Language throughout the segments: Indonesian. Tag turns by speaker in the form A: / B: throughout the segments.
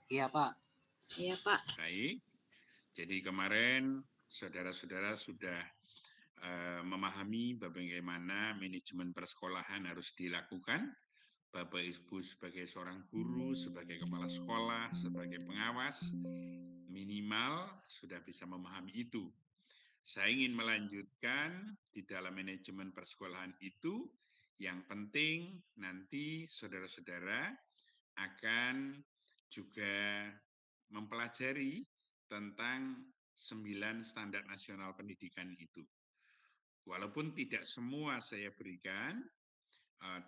A: Iya, Pak.
B: Iya, Pak.
C: Baik, jadi kemarin saudara-saudara sudah memahami bagaimana manajemen persekolahan harus dilakukan. Bapak Ibu sebagai seorang guru, sebagai kepala sekolah, sebagai pengawas, minimal sudah bisa memahami itu. Saya ingin melanjutkan di dalam manajemen persekolahan itu, yang penting nanti saudara-saudara akan juga mempelajari tentang 9 standar nasional pendidikan itu. Walaupun tidak semua saya berikan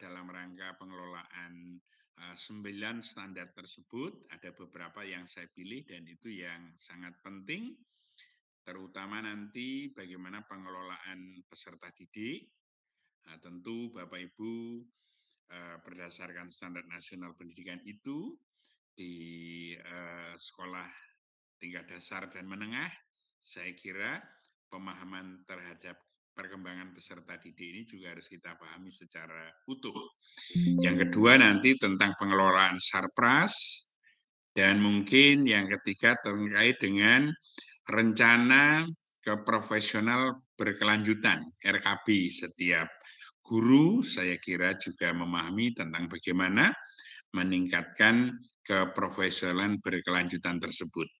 C: dalam rangka pengelolaan 9 standar tersebut, ada beberapa yang saya pilih dan itu yang sangat penting, terutama nanti bagaimana pengelolaan peserta didik. Tentu Bapak Ibu berdasarkan standar nasional pendidikan itu di sekolah tingkat dasar dan menengah, saya kira pemahaman terhadap perkembangan peserta didik ini juga harus kita pahami secara utuh. Yang kedua nanti tentang pengelolaan sarpras, dan mungkin yang ketiga terkait dengan rencana keprofesional berkelanjutan, RKB setiap guru, saya kira juga memahami tentang bagaimana meningkatkan keprofesionalan berkelanjutan tersebut.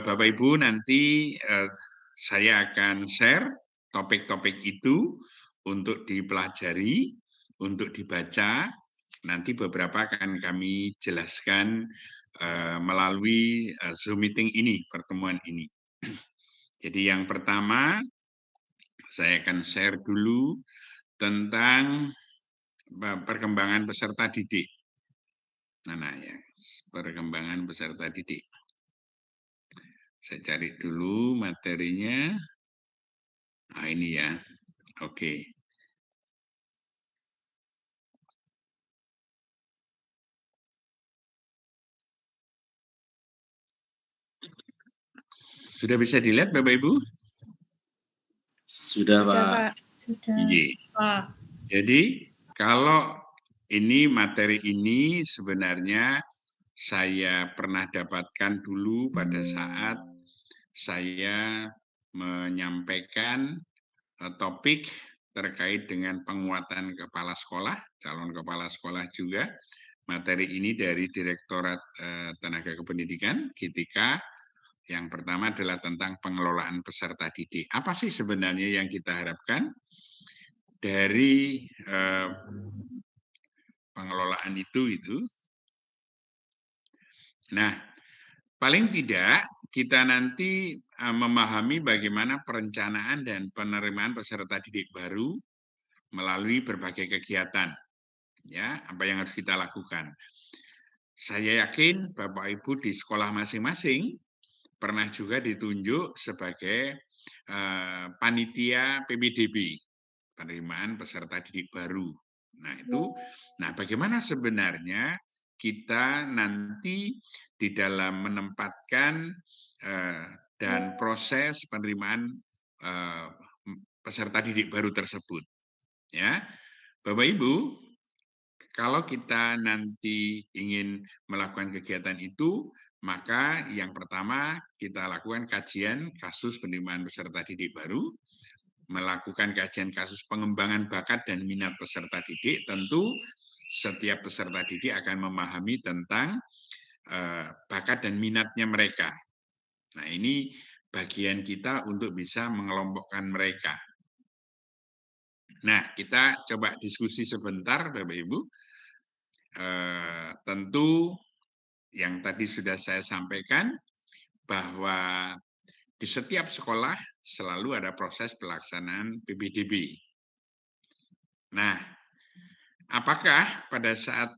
C: Bapak Ibu, nanti saya akan share topik-topik itu untuk dipelajari, untuk dibaca. Nanti beberapa akan kami jelaskan melalui Zoom meeting ini, pertemuan ini. Jadi yang pertama, saya akan share dulu tentang perkembangan peserta didik. Nah ya, perkembangan peserta didik. Saya cari dulu materinya. Nah, ini ya. Oke. Sudah bisa dilihat Bapak Ibu?
D: Sudah, Pak.
B: Sudah.
C: Iya.
B: Pak.
C: Jadi kalau ini materi ini sebenarnya saya pernah dapatkan dulu pada saat saya menyampaikan topik terkait dengan penguatan kepala sekolah, calon kepala sekolah juga. Materi ini dari Direktorat Tenaga Kependidikan, GTK. Yang pertama adalah tentang pengelolaan peserta didik. Apa sih sebenarnya yang kita harapkan dari pengelolaan itu? Nah, paling tidak kita nanti memahami bagaimana perencanaan dan penerimaan peserta didik baru melalui berbagai kegiatan. Ya, apa yang harus kita lakukan. Saya yakin Bapak Ibu di sekolah masing-masing pernah juga ditunjuk sebagai panitia PPDB, penerimaan peserta didik baru. Nah bagaimana sebenarnya kita nanti di dalam menempatkan dan proses penerimaan peserta didik baru tersebut. Ya, Bapak Ibu, kalau kita nanti ingin melakukan kegiatan itu, maka yang pertama kita lakukan kajian kasus penerimaan peserta didik baru, melakukan kajian kasus pengembangan bakat dan minat peserta didik. Tentu setiap peserta didik akan memahami tentang bakat dan minatnya mereka. Nah, ini bagian kita untuk bisa mengelompokkan mereka. Nah, kita coba diskusi sebentar, Bapak Ibu. Tentu yang tadi sudah saya sampaikan bahwa di setiap sekolah selalu ada proses pelaksanaan PPDB. Nah, apakah pada saat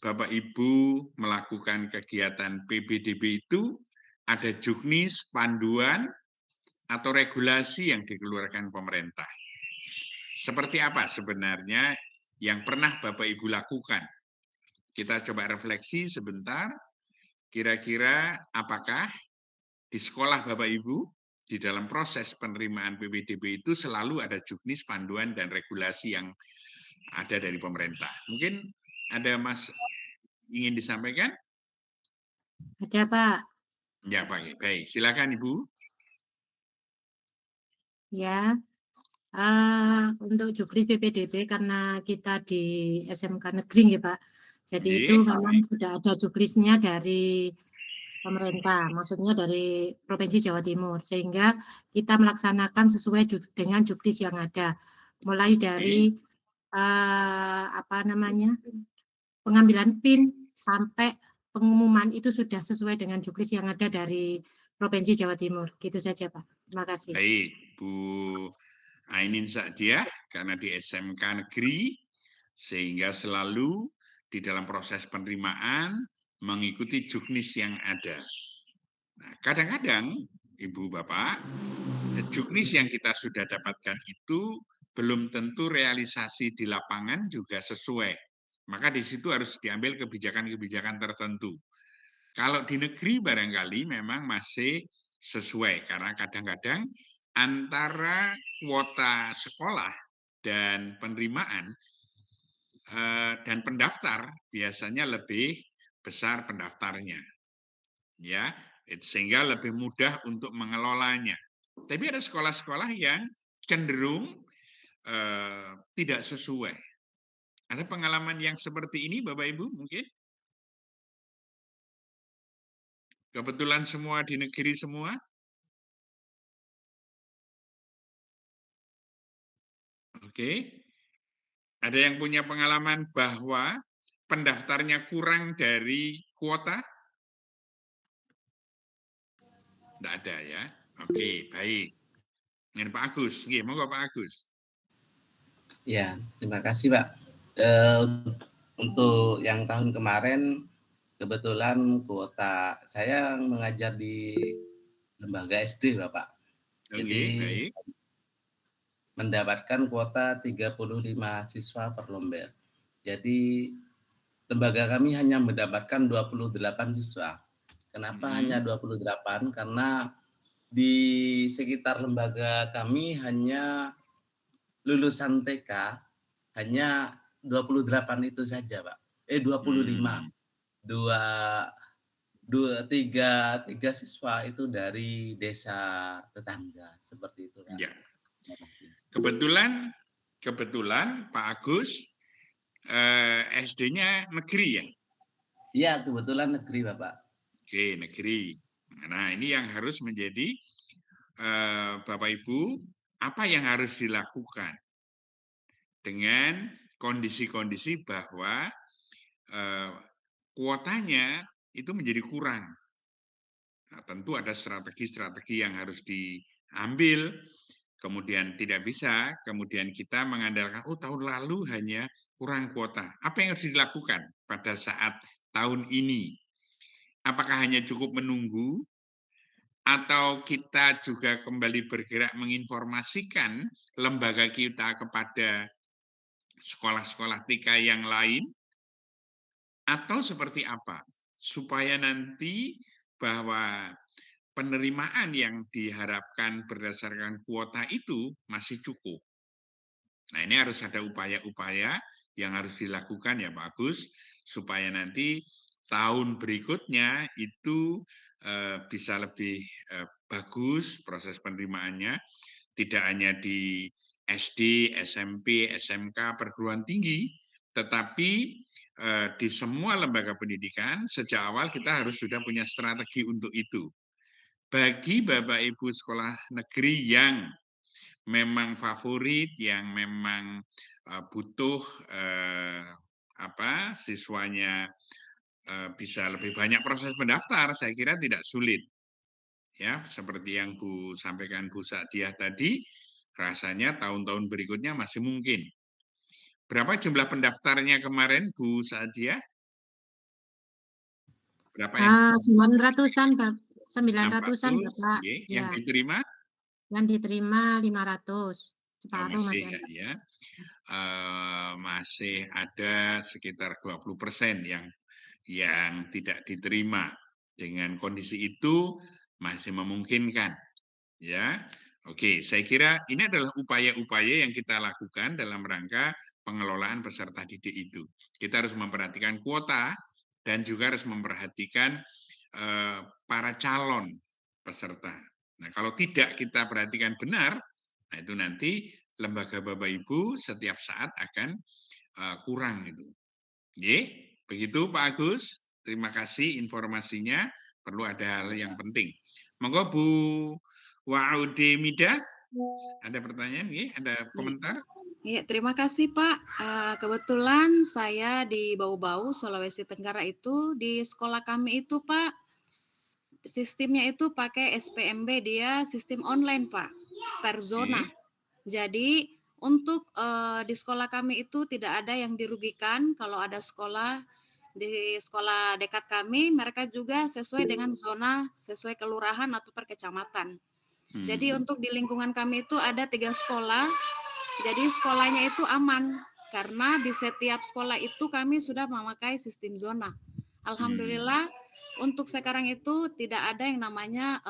C: Bapak Ibu melakukan kegiatan PPDB itu ada juknis, panduan, atau regulasi yang dikeluarkan pemerintah? Seperti apa sebenarnya yang pernah Bapak Ibu lakukan? Kita coba refleksi sebentar, kira-kira apakah di sekolah Bapak Ibu, di dalam proses penerimaan PPDB itu selalu ada juknis, panduan, dan regulasi yang ada dari pemerintah. Mungkin ada Mas ingin disampaikan?
A: Ada, Pak.
C: Ya, baik. Silakan Ibu.
A: Ya, untuk juknis PPDB karena kita di SMK negeri ya, Pak. Jadi itu
C: Nggih,
A: memang sudah ada juknisnya dari pemerintah, maksudnya dari Provinsi Jawa Timur, sehingga kita melaksanakan sesuai dengan juknis yang ada. Mulai
C: oke.
A: dari, apa namanya, pengambilan PIN sampai pengumuman itu sudah sesuai dengan juknis yang ada dari Provinsi Jawa Timur. Gitu saja, Pak. Terima kasih.
C: Baik, Bu Ainin Sa'diah, karena di SMK negeri, sehingga selalu di dalam proses penerimaan mengikuti juknis yang ada. Nah, kadang-kadang, Ibu Bapak, juknis yang kita sudah dapatkan itu belum tentu realisasi di lapangan juga sesuai. Maka di situ harus diambil kebijakan-kebijakan tertentu. Kalau di negeri barangkali memang masih sesuai, karena kadang-kadang antara kuota sekolah dan penerimaan dan pendaftar biasanya lebih besar pendaftarnya, ya, sehingga lebih mudah untuk mengelolanya. Tapi ada sekolah-sekolah yang cenderung tidak sesuai. Ada pengalaman yang seperti ini, Bapak Ibu, mungkin? Kebetulan semua di negeri semua? Oke. Ada yang punya pengalaman bahwa pendaftarnya kurang dari kuota? Tidak ada ya. Oke, baik. Ini Pak Agus. Nggih, monggo Pak Agus.
B: Ya, terima kasih Pak. Eh, untuk yang tahun kemarin kebetulan kuota saya mengajar di lembaga SD Bapak.
C: Nggih,
B: Jadi
C: baik.
B: mendapatkan kuota 35 siswa per lembar. Jadi lembaga kami hanya mendapatkan 28 siswa. Kenapa hanya 28? Karena di sekitar lembaga kami hanya lulusan TK hanya 28 itu saja, Pak. 25.
C: Hmm,
B: Dua, tiga siswa itu dari desa tetangga. Seperti itu, Pak.
C: ya.
B: Terima kasih.
C: Kebetulan Pak Agus SD-nya negeri ya?
B: Iya, kebetulan negeri, Bapak.
C: Oke, negeri. Nah, ini yang harus menjadi Bapak Ibu, apa yang harus dilakukan dengan kondisi-kondisi bahwa eh, kuotanya itu menjadi kurang. Nah, tentu ada strategi-strategi yang harus diambil, kemudian tidak bisa, kemudian kita mengandalkan, oh tahun lalu hanya kurang kuota. Apa yang harus dilakukan pada saat tahun ini? Apakah hanya cukup menunggu, atau kita juga kembali bergerak menginformasikan lembaga kita kepada sekolah-sekolah TK yang lain, atau seperti apa? Supaya nanti bahwa penerimaan yang diharapkan berdasarkan kuota itu masih cukup. Nah, ini harus ada upaya-upaya yang harus dilakukan ya Pak Agus, supaya nanti tahun berikutnya itu bisa lebih bagus proses penerimaannya, tidak hanya di SD, SMP, SMK, perguruan tinggi, tetapi di semua lembaga pendidikan sejak awal kita harus sudah punya strategi untuk itu. Bagi Bapak Ibu sekolah negeri yang memang favorit, yang memang butuh siswanya bisa lebih banyak proses pendaftar, saya kira tidak sulit. Ya, seperti yang Bu sampaikan Bu Sa'diah tadi, rasanya tahun-tahun berikutnya masih mungkin. Berapa jumlah pendaftarnya kemarin Bu Sa'diah? Berapa yang
A: 900-an, Pak. 900-an,
C: 600?
A: Bapak.
C: Nggih, yang
A: Ya,
C: diterima?
A: yang diterima 500,
C: Oh,
A: separuh
C: masih
A: masih ada.
C: ya. Masih ada sekitar 20% yang tidak diterima. Dengan kondisi itu masih memungkinkan, ya. Oke, saya kira ini adalah upaya-upaya yang kita lakukan dalam rangka pengelolaan peserta didik itu. Kita harus memperhatikan kuota dan juga harus memperhatikan para calon peserta. Nah, kalau tidak kita perhatikan benar, nah itu nanti lembaga Bapak Ibu setiap saat akan kurang itu. Nggih, begitu Pak Agus. Terima kasih informasinya. Perlu ada hal yang penting. Monggo Bu Waude Mida, ada pertanyaan? Nggih, ada komentar?
D: Iya, terima kasih Pak. Kebetulan saya di Bau-Bau, Sulawesi Tenggara itu, di sekolah kami itu Pak, sistemnya itu pakai SPMB, dia sistem online Pak, per zona. Jadi untuk di sekolah kami itu tidak ada yang dirugikan kalau ada sekolah di sekolah dekat kami, mereka juga sesuai dengan zona, sesuai kelurahan atau per kecamatan. Jadi untuk di lingkungan kami itu ada 3 sekolah, jadi sekolahnya itu aman karena di setiap sekolah itu kami sudah memakai sistem zona. Alhamdulillah untuk sekarang itu tidak ada yang namanya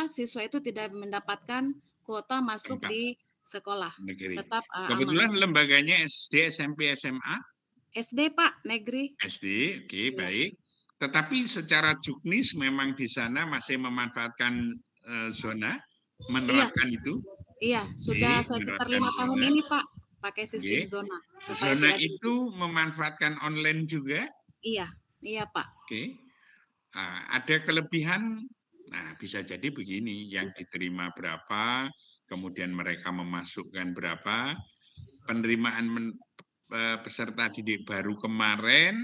D: siswa itu tidak mendapatkan kuota masuk di sekolah.
C: Negeri.
D: Tetap
C: Kebetulan
D: aman.
C: lembaganya SD, SMP, SMA?
D: SD Pak, negeri.
C: SD, oke,
D: Ya.
C: baik. Tetapi secara juknis memang di sana masih memanfaatkan zona, menerapkan itu?
D: Iya, sudah sekitar 5 tahun ini Pak, pakai sistem zona.
C: Zona itu memanfaatkan online juga?
D: Iya, iya Pak.
C: Oke. Ada kelebihan, nah bisa jadi begini, yang diterima berapa, kemudian mereka memasukkan berapa, penerimaan peserta didik baru kemarin,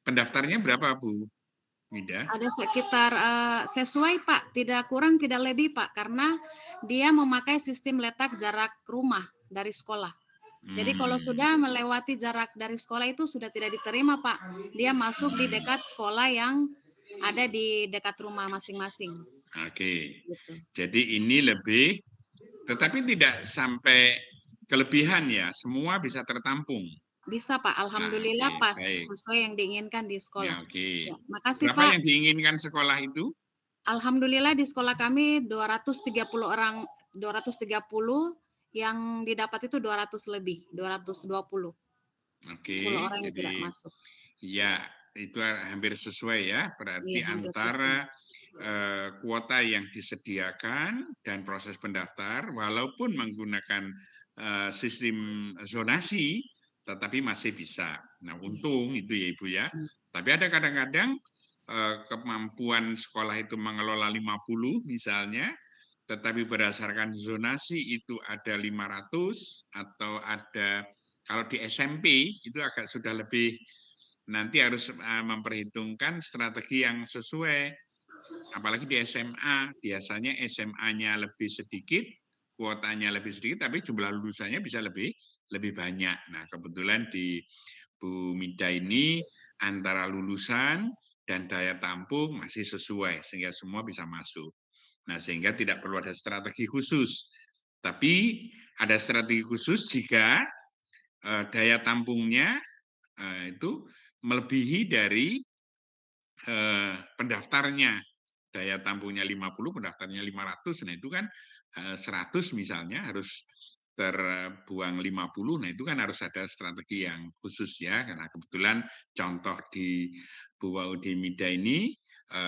C: pendaftarnya berapa Bu Mida?
D: Ada sekitar sesuai Pak, tidak kurang tidak lebih Pak, karena dia memakai sistem letak jarak rumah dari sekolah. Jadi kalau sudah melewati jarak dari sekolah itu sudah tidak diterima Pak. Dia masuk di dekat sekolah yang ada di dekat rumah masing-masing.
C: Oke,
D: Gitu.
C: jadi ini lebih, tetapi tidak sampai kelebihan ya, semua bisa tertampung.
D: Bisa Pak, alhamdulillah
C: Oke,
D: pas
C: baik.
D: sesuai yang diinginkan di sekolah.
C: Ya, oke.
D: Ya, makasih
C: Berapa
D: Pak.
C: yang diinginkan sekolah itu?
D: Alhamdulillah di sekolah kami 230 orang, 230, yang didapat itu 200 lebih, 220.
C: Oke,
D: 10 orang yang
C: jadi
D: tidak masuk.
C: ya itu hampir sesuai ya, berarti
D: Iya, hampir
C: antara kuota yang disediakan dan proses pendaftar, walaupun menggunakan sistem zonasi, tetapi masih bisa. Nah, untung itu ya Ibu ya. Tapi ada kadang-kadang kemampuan sekolah itu mengelola 50 misalnya, tetapi berdasarkan zonasi itu ada 500 atau ada, kalau di SMP itu agak sudah lebih, nanti harus memperhitungkan strategi yang sesuai. Apalagi di SMA, biasanya SMA-nya lebih sedikit, kuotanya lebih sedikit, tapi jumlah lulusannya bisa lebih banyak. Nah, kebetulan di Bu Mida ini antara lulusan dan daya tampung masih sesuai, sehingga semua bisa masuk. Nah, sehingga tidak perlu ada strategi khusus. Tapi ada strategi khusus jika daya tampungnya itu melebihi dari pendaftarnya. Daya tampungnya 50, pendaftarnya 500, nah itu kan 100 misalnya harus terbuang 50, nah itu kan harus ada strategi yang khusus ya, karena kebetulan contoh di Bu Waude Mida ini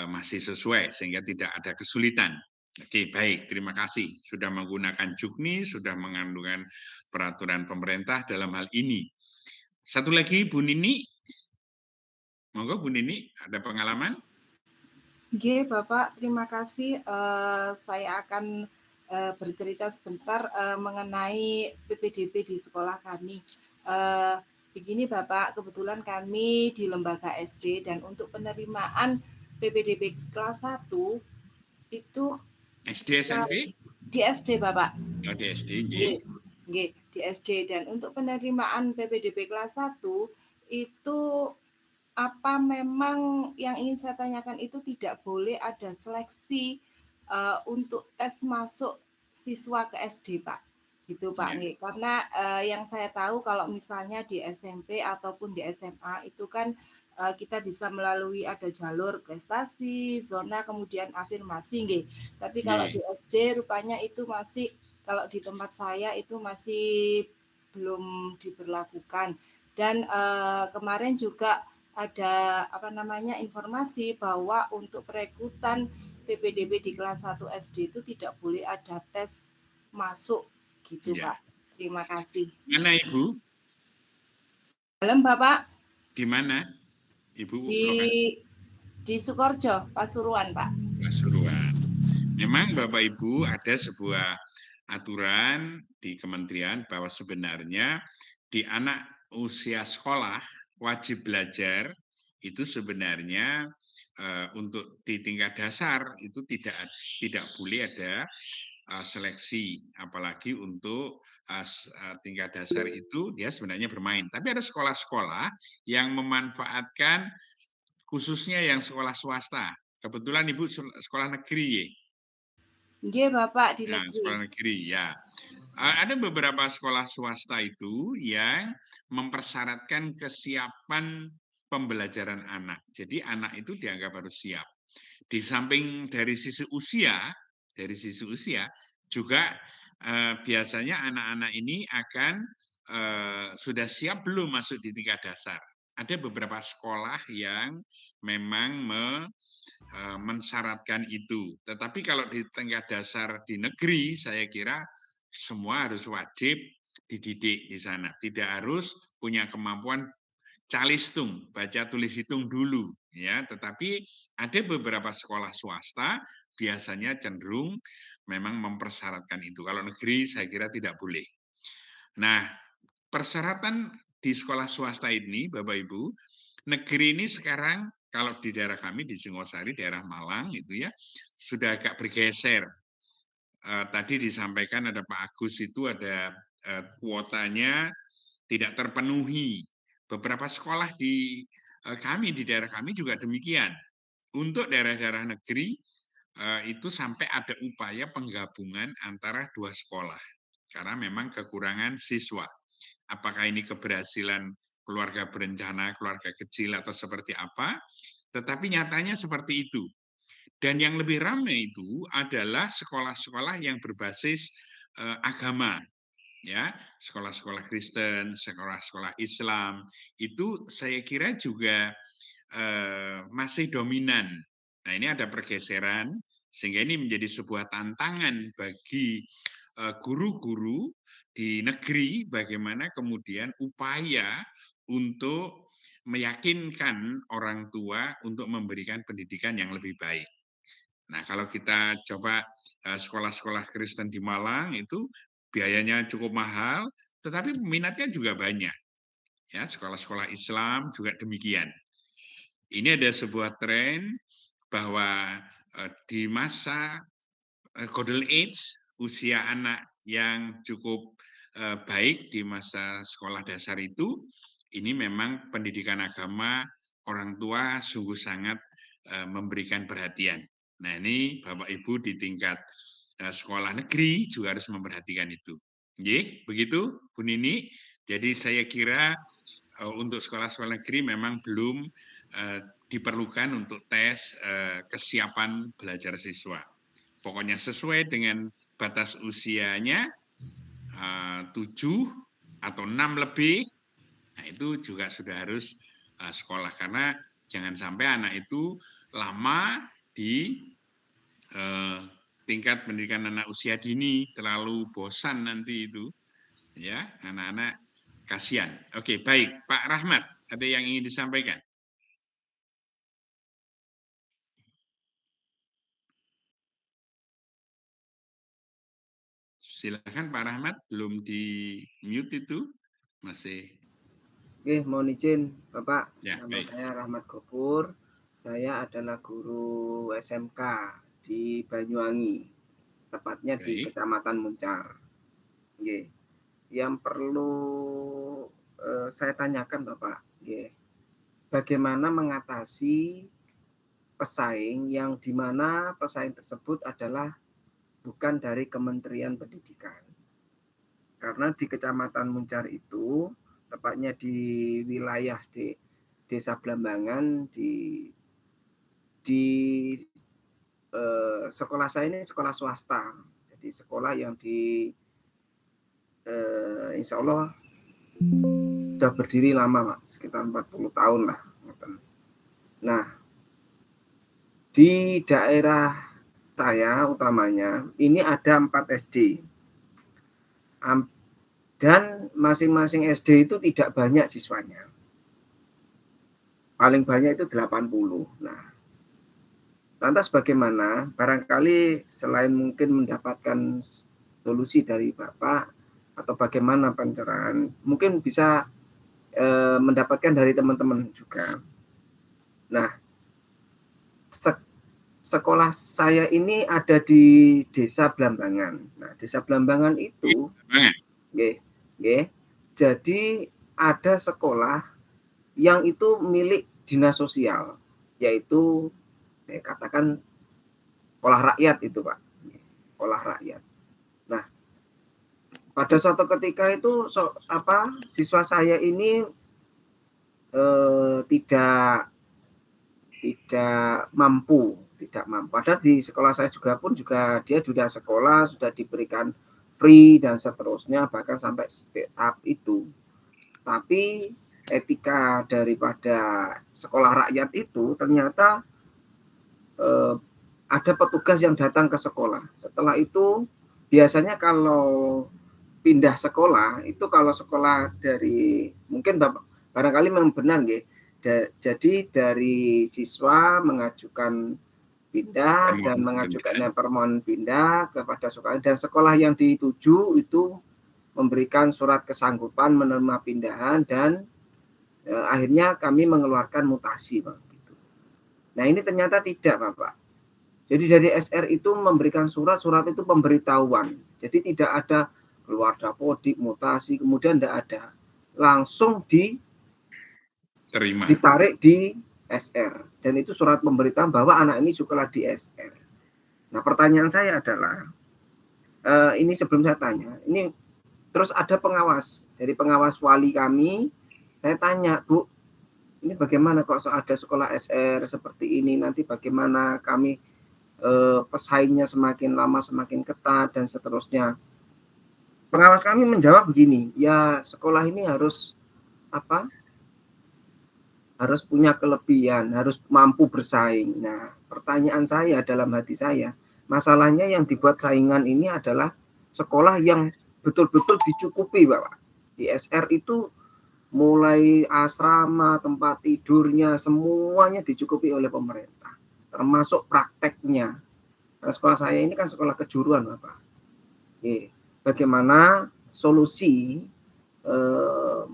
C: masih sesuai, sehingga tidak ada kesulitan. Oke, baik, terima kasih. Sudah menggunakan juknis, sudah mengandungkan peraturan pemerintah dalam hal ini. Satu lagi, Bu Nini. Monggo, Bu Nini, ada pengalaman?
E: Oke, Bapak, terima kasih. Saya akan bercerita sebentar mengenai PPDB di sekolah kami. Begini Bapak, kebetulan kami di lembaga SD dan untuk penerimaan PPDB kelas 1 itu
C: SD, SMP?
E: Di SD Bapak.
C: Oh, di SD,
E: di SD. Dan untuk penerimaan PPDB kelas 1 itu apa memang yang ingin saya tanyakan itu tidak boleh ada seleksi untuk tes masuk siswa ke SD Pak, gitu Pak. Karena yang saya tahu kalau misalnya di SMP ataupun di SMA itu kan kita bisa melalui ada jalur prestasi, zona, kemudian afirmasi, nggih. Tapi kalau di SD rupanya itu masih, kalau di tempat saya itu masih belum diberlakukan. Dan kemarin juga ada informasi bahwa untuk perekrutan PPDB di kelas 1 SD itu tidak boleh ada tes masuk gitu,
C: Ya.
E: Pak. Terima kasih.
C: Mana Ibu?
E: Dalam Bapak?
C: Di mana? Ibu
E: Di
C: lokasi
E: Sukoharjo, Pasuruan, Pak.
C: Pasuruan. Memang Bapak Ibu ada sebuah aturan di kementerian bahwa sebenarnya di anak usia sekolah wajib belajar itu sebenarnya untuk di tingkat dasar itu tidak boleh ada seleksi, apalagi untuk tingkat dasar itu dia sebenarnya bermain. Tapi ada sekolah-sekolah yang memanfaatkan khususnya yang sekolah swasta. Kebetulan Ibu sekolah negeri ya.
E: Nggih, Bapak, di
C: Nah,
E: negeri.
C: sekolah negeri ya. Ada beberapa sekolah swasta itu yang mempersyaratkan kesiapan pembelajaran anak. Jadi anak itu dianggap harus siap. Di samping dari sisi usia juga biasanya anak-anak ini akan sudah siap belum masuk di tingkat dasar. Ada beberapa sekolah yang memang mensyaratkan itu. Tetapi kalau di tingkat dasar di negeri, saya kira semua harus wajib dididik di sana. Tidak harus punya kemampuan calistung, baca tulis hitung dulu, ya. Tetapi ada beberapa sekolah swasta biasanya cenderung memang mempersyaratkan itu. Kalau negeri saya kira tidak boleh. Nah, persyaratan di sekolah swasta ini, Bapak Ibu, negeri ini sekarang kalau di daerah kami di Singosari, daerah Malang itu ya sudah agak bergeser. Tadi disampaikan ada Pak Agus itu ada kuotanya tidak terpenuhi. Beberapa sekolah di kami di daerah kami juga demikian. Untuk daerah-daerah negeri itu sampai ada upaya penggabungan antara dua sekolah karena memang kekurangan siswa. Apakah ini keberhasilan keluarga berencana, keluarga kecil atau seperti apa? Tetapi nyatanya seperti itu. Dan yang lebih ramai itu adalah sekolah-sekolah yang berbasis agama, ya, sekolah-sekolah Kristen, sekolah-sekolah Islam, itu saya kira juga masih dominan. Nah, ini ada pergeseran, sehingga ini menjadi sebuah tantangan bagi guru-guru di negeri bagaimana kemudian upaya untuk meyakinkan orang tua untuk memberikan pendidikan yang lebih baik. Nah, kalau kita coba sekolah-sekolah Kristen di Malang itu biayanya cukup mahal, tetapi peminatnya juga banyak. Ya, sekolah-sekolah Islam juga demikian. Ini ada sebuah tren bahwa di masa golden age, usia anak yang cukup baik di masa sekolah dasar itu, ini memang pendidikan agama orang tua sungguh sangat memberikan perhatian. Nah, ini Bapak Ibu di tingkat sekolah negeri juga harus memperhatikan itu. Nggih, begitu Bu Nini. Jadi saya kira untuk sekolah-sekolah negeri memang belum diperlukan untuk tes kesiapan belajar siswa. Pokoknya sesuai dengan batas usianya 7 atau 6 lebih, nah itu juga sudah harus sekolah. Karena jangan sampai anak itu lama di tingkat pendidikan anak usia dini, terlalu bosan nanti itu. Ya, anak-anak kasihan. Oke, baik. Pak Rahmat, ada yang ingin disampaikan? Silakan Pak Rahmat, belum di mute itu, masih.
F: Oke, mohon izin Bapak.
C: Ya,
F: Nama
C: baik.
F: saya Rahmat Gopur. Saya adalah guru SMK di Banyuwangi, tepatnya di
C: Baik.
F: Kecamatan Muncar. Oke. Yang perlu saya tanyakan Bapak, bagaimana mengatasi pesaing yang di mana pesaing tersebut adalah bukan dari Kementerian Pendidikan. Karena di Kecamatan Muncar itu, tepatnya di wilayah di Desa Blambangan, di sekolah saya ini sekolah swasta. Jadi sekolah yang insya Allah sudah berdiri lama, Pak, sekitar 40 tahun lah. Nah, di daerah saya utamanya ini ada 4 SD. Dan masing-masing SD itu tidak banyak siswanya. Paling banyak itu 80. Nah, lantas bagaimana? Barangkali selain mungkin mendapatkan solusi dari Bapak atau bagaimana pencerahan, mungkin bisa mendapatkan dari teman-teman juga. Nah, sekolah saya ini ada di Desa Blambangan. Nah, Desa Blambangan itu, jadi ada sekolah yang itu milik dinas sosial, yaitu katakan sekolah rakyat itu, Pak. Sekolah rakyat. Nah, pada suatu ketika itu siswa saya ini tidak mampu. Padahal di sekolah saya juga dia sudah sekolah, sudah diberikan free dan seterusnya, bahkan sampai tahap itu. Tapi etika daripada sekolah rakyat itu ternyata ada petugas yang datang ke sekolah. Setelah itu biasanya kalau pindah sekolah itu, kalau sekolah dari mungkin barangkali memang benar nggih. Jadi dari siswa mengajukan pindah dan mengajukannya permohonan pindah kepada sekolah, dan sekolah yang dituju itu memberikan surat kesanggupan menerima pindahan, dan akhirnya kami mengeluarkan mutasi, Pak. Nah, ini ternyata tidak, Bapak. Jadi dari SR itu memberikan surat itu pemberitahuan. Jadi tidak ada keluar dapodik, mutasi, kemudian tidak ada. Langsung ditarik di SR. Dan itu surat pemberitahuan bahwa anak ini sekolah di SR. Nah, pertanyaan saya adalah, ini sebelum saya tanya, ini terus ada pengawas. Dari pengawas wali kami, saya tanya, Bu, ini bagaimana kok ada sekolah SR seperti ini, nanti bagaimana kami pesaingnya semakin lama semakin ketat dan seterusnya. Pengawas kami menjawab begini, ya sekolah ini harus harus punya kelebihan, harus mampu bersaing. Nah, pertanyaan saya dalam hati saya, masalahnya yang dibuat saingan ini adalah sekolah yang betul-betul dicukupi, Bapak. Di SR itu mulai asrama, tempat tidurnya, semuanya dicukupi oleh pemerintah, termasuk prakteknya. Nah, sekolah saya ini kan sekolah kejuruan, Bapak. Bagaimana solusi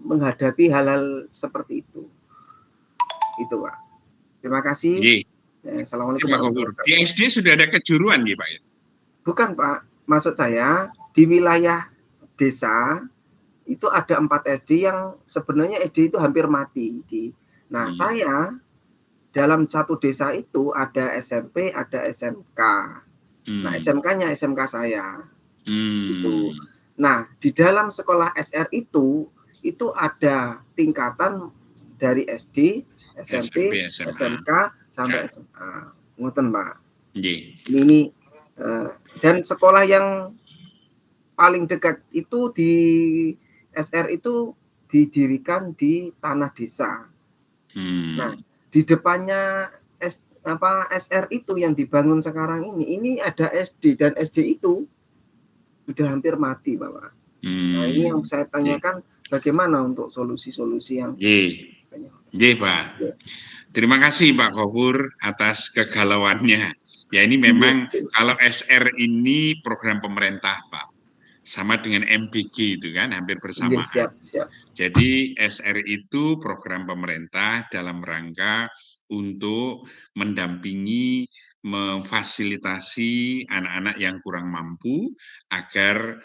F: menghadapi hal-hal seperti itu? Itu, Pak. Terima kasih. Assalamualaikum warahmatullahi wabarakatuh.
C: Di SD sudah ada kejuruan, ya, Pak?
F: Bukan, Pak. Maksud saya di wilayah desa itu ada 4 SD yang sebenarnya SD itu hampir mati. Nah, saya dalam satu desa itu ada SMP, ada SMK. Nah, SMK-nya SMK saya. Itu. Nah, di dalam sekolah SR itu ada tingkatan dari SD, SMP, SMK sampai SMA. Ngoten, Pak. Ini dan sekolah yang paling dekat itu di SR itu didirikan di tanah desa. Nah, di depannya SR itu yang dibangun sekarang ini ada SD, dan SD itu sudah hampir mati, Bapak. Nah, ini yang saya tanyakan, bagaimana untuk solusi-solusi yang
C: Pak. Terima kasih Pak Gofur atas kegalauannya. Ya, ini memang kalau SR ini program pemerintah, Pak. Sama dengan MBG itu kan, hampir bersamaan.
F: Siap.
C: Jadi SR itu program pemerintah dalam rangka untuk mendampingi, memfasilitasi anak-anak yang kurang mampu agar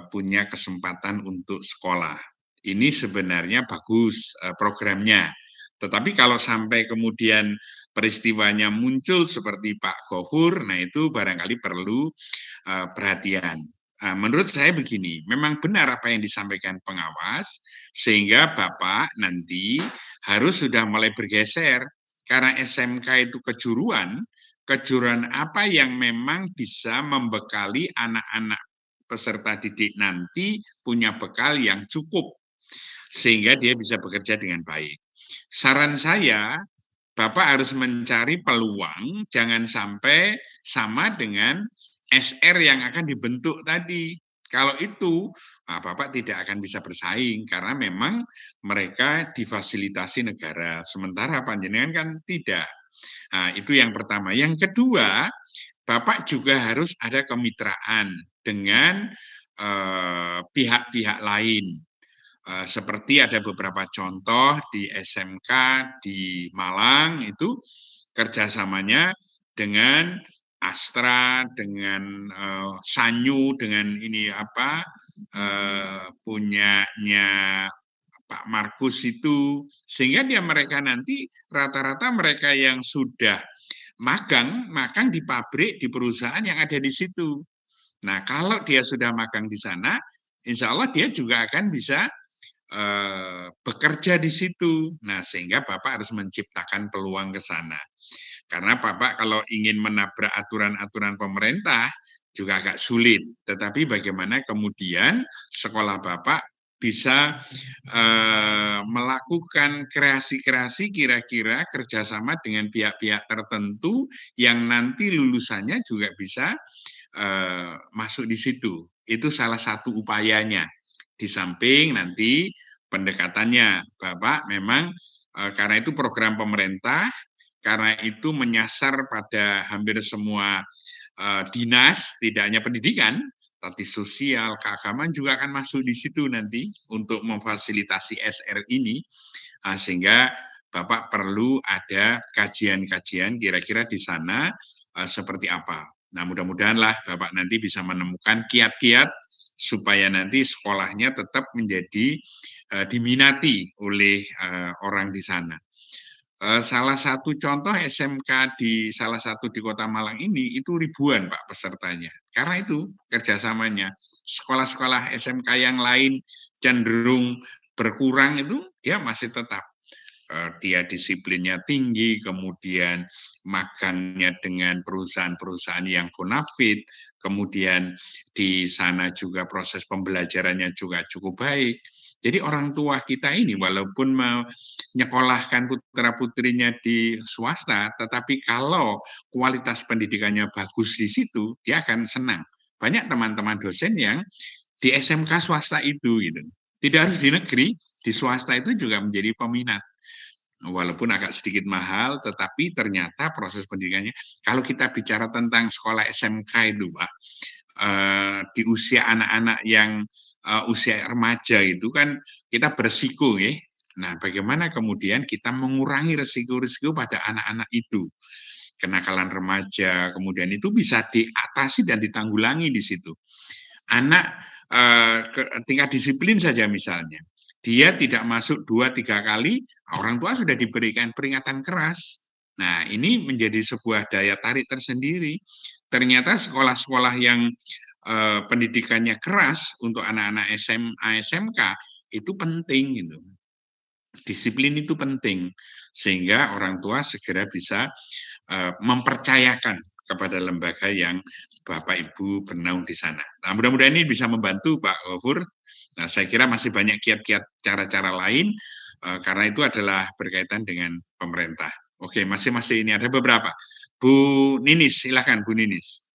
C: punya kesempatan untuk sekolah. Ini sebenarnya bagus programnya. Tetapi kalau sampai kemudian peristiwanya muncul seperti Pak Gofur, nah itu barangkali perlu perhatian. Menurut saya begini, memang benar apa yang disampaikan pengawas, sehingga Bapak nanti harus sudah mulai bergeser, karena SMK itu kejuruan apa yang memang bisa membekali anak-anak peserta didik nanti punya bekal yang cukup, sehingga dia bisa bekerja dengan baik. saran saya, Bapak harus mencari peluang, jangan sampai sama dengan SR yang akan dibentuk tadi. Kalau itu, Bapak tidak akan bisa bersaing, karena memang mereka difasilitasi negara, sementara panjenengan kan tidak. Nah, itu yang pertama. Yang kedua, Bapak juga harus ada kemitraan dengan pihak-pihak lain. Seperti ada beberapa contoh di SMK di Malang itu kerjasamanya dengan Astra, dengan Sanyu, dengan ini punyanya Pak Markus itu, sehingga mereka nanti rata-rata mereka yang sudah magang di pabrik, di perusahaan yang ada di situ. Nah, kalau dia sudah magang di sana, insya Allah dia juga akan bisa bekerja di situ. Nah, sehingga Bapak harus menciptakan peluang ke sana. Karena Bapak kalau ingin menabrak aturan-aturan pemerintah juga agak sulit. Tetapi bagaimana kemudian sekolah Bapak bisa melakukan kreasi-kreasi kira-kira kerjasama dengan pihak-pihak tertentu yang nanti lulusannya juga bisa masuk di situ. Itu salah satu upayanya. Di samping nanti pendekatannya, Bapak memang karena itu program pemerintah, karena itu menyasar pada hampir semua dinas, tidak hanya pendidikan, tapi sosial, keagamaan juga akan masuk di situ nanti untuk memfasilitasi SR ini, sehingga Bapak perlu ada kajian-kajian kira-kira di sana seperti apa. Nah, mudah-mudahanlah Bapak nanti bisa menemukan kiat-kiat supaya nanti sekolahnya tetap menjadi diminati oleh orang di sana. Salah satu contoh SMK di salah satu di Kota Malang ini itu ribuan Pak pesertanya. Karena itu kerjasamanya. Sekolah-sekolah SMK yang lain cenderung berkurang itu dia masih tetap. Dia disiplinnya tinggi, kemudian magangnya dengan perusahaan-perusahaan yang bonafit, kemudian di sana juga proses pembelajarannya juga cukup baik. Jadi orang tua kita ini walaupun menyekolahkan putra-putrinya di swasta, tetapi kalau kualitas pendidikannya bagus di situ, dia akan senang. Banyak teman-teman dosen yang di SMK swasta itu gitu. Tidak harus di negeri, di swasta itu juga menjadi peminat. Walaupun agak sedikit mahal, tetapi ternyata proses pendidikannya, kalau kita bicara tentang sekolah SMK itu, Pak, di usia anak-anak yang usia remaja itu kan kita berisiko, ya. Nah, bagaimana kemudian kita mengurangi risiko-risiko pada anak-anak itu? Kenakalan remaja, kemudian itu bisa diatasi dan ditanggulangi di situ. Anak tingkat disiplin saja misalnya, dia tidak masuk 2-3 kali, orang tua sudah diberikan peringatan keras. Nah, ini menjadi sebuah daya tarik tersendiri. Ternyata sekolah-sekolah yang pendidikannya keras untuk anak-anak SMA, SMK itu penting gitu. Disiplin itu penting sehingga orang tua segera bisa mempercayakan kepada lembaga yang Bapak Ibu bernaung di sana. Nah, mudah-mudahan ini bisa membantu Pak Gofur. Nah, saya kira masih banyak kiat-kiat cara-cara lain karena itu adalah berkaitan dengan pemerintah. Oke, masih ini ada beberapa. Bu Ninis, silakan Bu Ninis.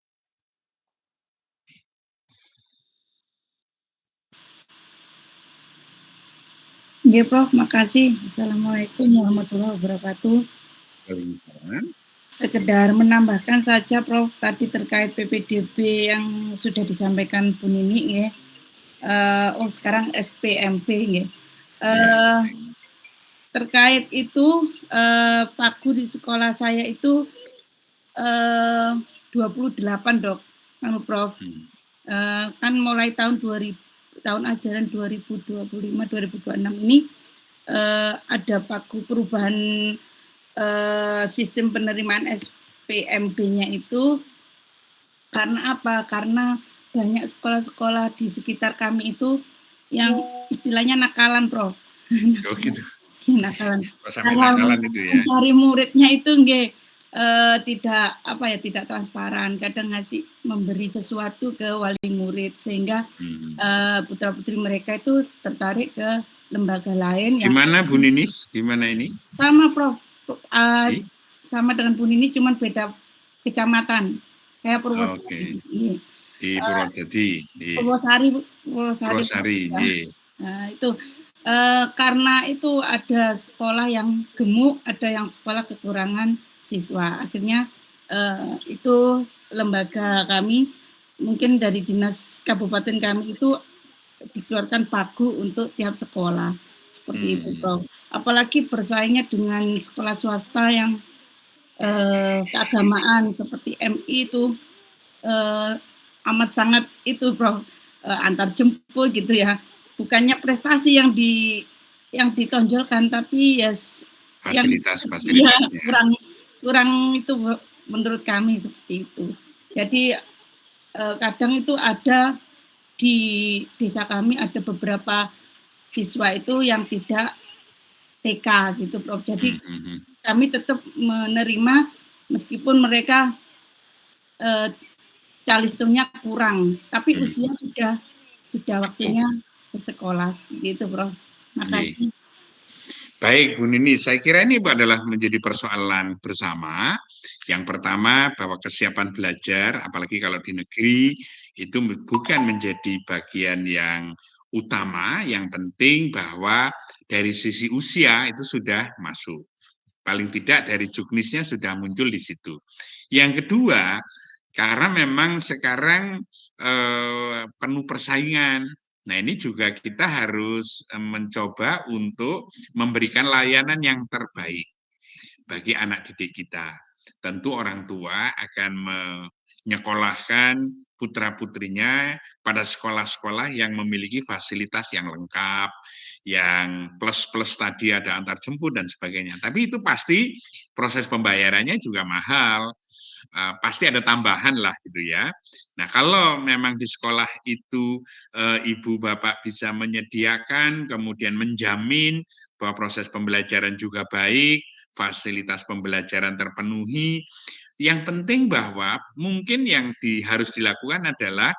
G: Ya, Prof, makasih. Assalamualaikum warahmatullahi wabarakatuh. Sekedar menambahkan saja, Prof, tadi terkait PPDB yang sudah disampaikan Bu Nini, ya. Sekarang SPMB, ya. Terkait itu, pagu di sekolah saya itu 28, Dok, Prof. Kan mulai tahun ajaran 2025-2026 ini ada pagu perubahan sistem penerimaan SPMB-nya itu karena apa? Karena banyak sekolah-sekolah di sekitar kami itu yang istilahnya nakalan, Prof.
C: Oh gitu.
G: Nakalan.
C: Sampai nakalan itu ya.
G: Mencari muridnya itu tidak transparan. Kadang memberi sesuatu ke wali murid sehingga putra-putri mereka itu tertarik ke lembaga lain
C: Di
G: yang
C: mana Bu Ninis? Di mana ini?
G: sama Prof.
C: Di?
G: Sama dengan Bu Nini, cuman beda kecamatan. Kayak
C: Oke.
G: Purwosari. Iya.
C: Di Purwodadi. Di
G: Purwosari,
C: Purwosari.
G: ya.
C: Nggih.
G: Nah, itu karena itu ada sekolah yang gemuk, ada yang sekolah kekurangan siswa. Akhirnya itu lembaga kami, mungkin dari dinas kabupaten kami itu dikeluarkan pagu untuk tiap sekolah. Seperti itu, Prof. Apalagi bersaingnya dengan sekolah swasta yang keagamaan seperti MI itu amat sangat itu, Prof, antar jemput gitu ya. Bukannya prestasi yang ditonjolkan, tapi ya
C: fasilitasnya.
G: kurang itu menurut kami seperti itu. Jadi kadang itu ada di desa kami ada beberapa siswa itu yang tidak TK gitu, Prof. Jadi kami tetap menerima meskipun mereka calistumnya kurang, tapi usia sudah waktunya bersekolah seperti itu, Prof. Makasih.
C: Baik, Bu Nini, saya kira ini adalah menjadi persoalan bersama. Yang pertama, bahwa kesiapan belajar, apalagi kalau di negeri, itu bukan menjadi bagian yang utama, yang penting bahwa dari sisi usia itu sudah masuk. Paling tidak dari juknisnya sudah muncul di situ. Yang kedua, karena memang sekarang penuh persaingan. Nah, ini juga kita harus mencoba untuk memberikan layanan yang terbaik bagi anak didik kita. Tentu orang tua akan menyekolahkan putra-putrinya pada sekolah-sekolah yang memiliki fasilitas yang lengkap, yang plus-plus tadi ada antar jemput dan sebagainya. Tapi itu pasti proses pembayarannya juga mahal. Pasti ada tambahan lah gitu ya. Nah, kalau memang di sekolah itu ibu bapak bisa menyediakan, kemudian menjamin bahwa proses pembelajaran juga baik, fasilitas pembelajaran terpenuhi, yang penting bahwa mungkin yang harus dilakukan adalah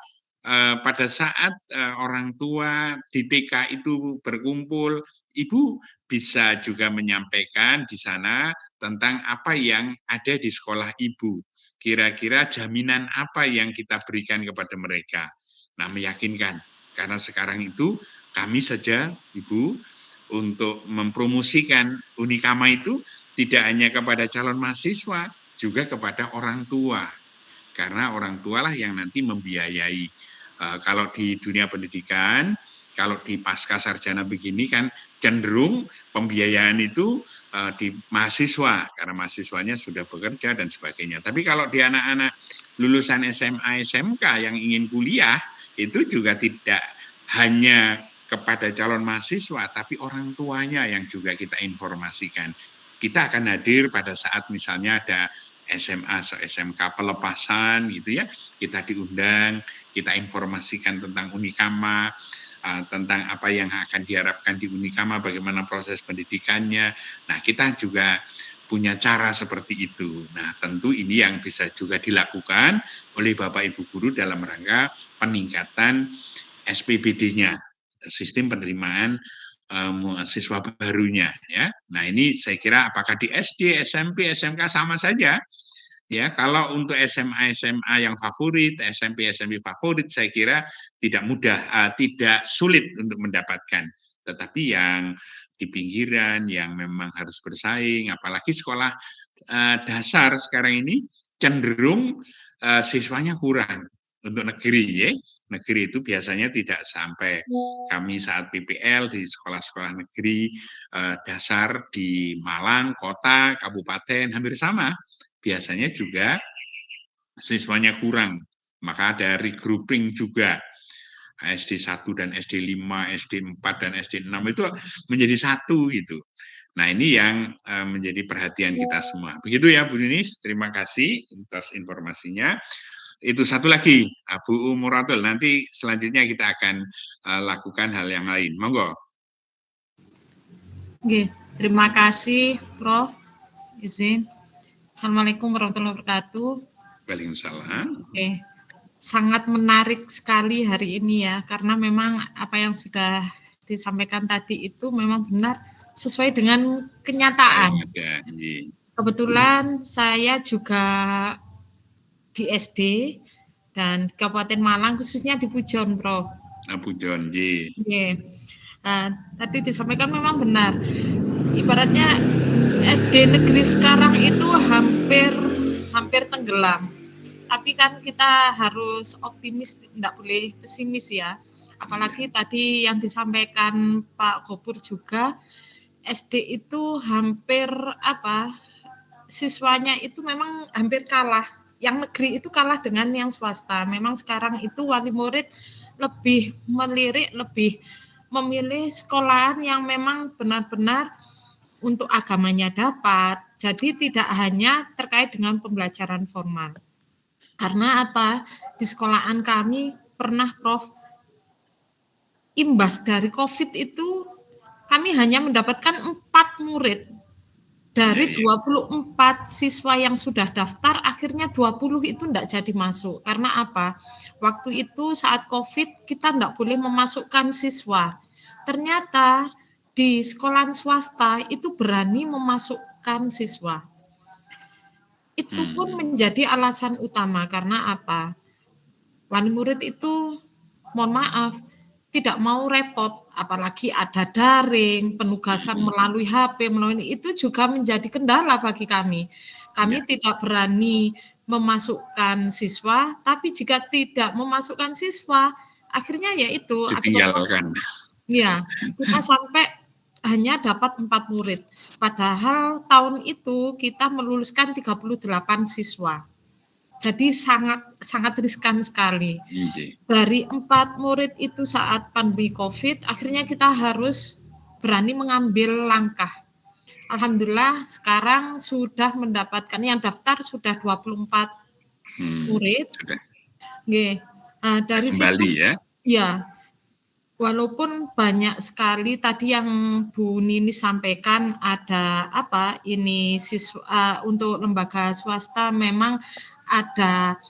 C: pada saat orang tua di TK itu berkumpul, ibu bisa juga menyampaikan di sana tentang apa yang ada di sekolah ibu. Kira-kira jaminan apa yang kita berikan kepada mereka. Nah, meyakinkan. Karena sekarang itu kami saja, Ibu, untuk mempromosikan Unikama itu tidak hanya kepada calon mahasiswa, juga kepada orang tua. Karena orang tualah yang nanti membiayai. Kalau di dunia pendidikan, kalau di pasca sarjana begini kan cenderung pembiayaan itu di mahasiswa, karena mahasiswanya sudah bekerja dan sebagainya. Tapi kalau di anak-anak lulusan SMA, SMK yang ingin kuliah, itu juga tidak hanya kepada calon mahasiswa, tapi orang tuanya yang juga kita informasikan. Kita akan hadir pada saat misalnya ada SMA atau SMK pelepasan gitu ya, kita diundang, kita informasikan tentang Unikama, tentang apa yang akan diharapkan di Unikama, bagaimana proses pendidikannya. Nah, kita juga punya cara seperti itu. Nah, tentu ini yang bisa juga dilakukan oleh Bapak Ibu Guru dalam rangka peningkatan SPBD-nya, sistem penerimaan siswa barunya ya. Nah, ini saya kira apakah di SD, SMP, SMK sama saja. Ya, kalau untuk SMA yang favorit, SMP favorit, saya kira tidak mudah, tidak sulit untuk mendapatkan. Tetapi yang di pinggiran, yang memang harus bersaing, apalagi sekolah dasar sekarang ini cenderung siswanya kurang. Untuk negeri, ya, negeri itu biasanya tidak sampai. Kami saat PPL di sekolah-sekolah negeri dasar di Malang, kota, kabupaten hampir sama. Biasanya juga siswanya kurang, maka ada regrouping juga. SD 1 dan SD 5, SD 4 dan SD 6 itu menjadi satu gitu. Nah, ini yang menjadi perhatian kita semua. Begitu ya Bu Ninis, terima kasih atas informasinya. Itu satu lagi, Bu Muratul, nanti selanjutnya kita akan lakukan hal yang lain. Monggo.
H: Oke, terima kasih Prof. Izin. Assalamualaikum warahmatullahi wabarakatuh.
C: Waalaikumsalam.
H: Oke, sangat menarik sekali hari ini ya, karena memang apa yang sudah disampaikan tadi itu memang benar sesuai dengan kenyataan. Kebetulan saya juga di SD dan Kabupaten Malang, khususnya di Pujon, Prof.
C: Pujon, Ji.
H: Tadi disampaikan memang benar. Ibaratnya SD negeri sekarang itu hampir tenggelam. Tapi kan kita harus optimis, tidak boleh pesimis ya. Apalagi tadi yang disampaikan Pak Gopur juga, SD itu hampir siswanya itu memang hampir kalah. Yang negeri itu kalah dengan yang swasta. Memang sekarang itu wali murid lebih melirik, lebih memilih sekolahan yang memang benar-benar untuk agamanya dapat. Jadi tidak hanya terkait dengan pembelajaran formal. Karena di sekolahan kami pernah, Prof, imbas dari COVID itu kami hanya mendapatkan 4 murid. Dari 24 siswa yang sudah daftar, akhirnya 20 itu tidak jadi masuk. Karena waktu itu saat COVID kita tidak boleh memasukkan siswa. Ternyata di sekolah swasta itu berani memasukkan siswa. Itu pun menjadi alasan utama karena wali murid itu, mohon maaf, tidak mau repot, apalagi ada daring, penugasan melalui HP, itu juga menjadi kendala bagi kami. Kami tidak berani memasukkan siswa, tapi jika tidak memasukkan siswa, akhirnya yaitu
C: ditinggalkan.
H: Ya, kita sampai hanya dapat 4 murid. Padahal tahun itu kita meluluskan 38 siswa. Jadi sangat riskan sekali. Dari 4 murid itu saat pandemi COVID, akhirnya kita harus berani mengambil langkah. Alhamdulillah sekarang sudah mendapatkan, yang daftar sudah 24 murid. Dari
C: kembali
H: situ, ya. Walaupun banyak sekali tadi yang Bu Nini sampaikan ada siswa untuk lembaga swasta memang ada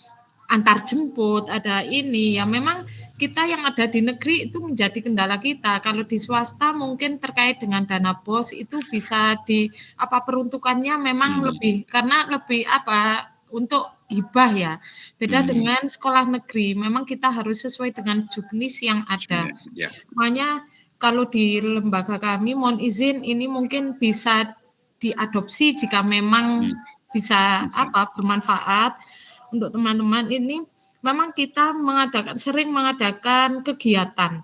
H: antar jemput, ada ya memang kita yang ada di negeri itu menjadi kendala kita. Kalau di swasta mungkin terkait dengan dana BOS itu bisa peruntukannya memang lebih, karena lebih untuk hibah ya. Beda dengan sekolah negeri, memang kita harus sesuai dengan juknis yang ada. Makanya kalau di lembaga kami, mohon izin ini mungkin bisa diadopsi jika memang bisa bermanfaat untuk teman-teman ini. Memang kita sering mengadakan kegiatan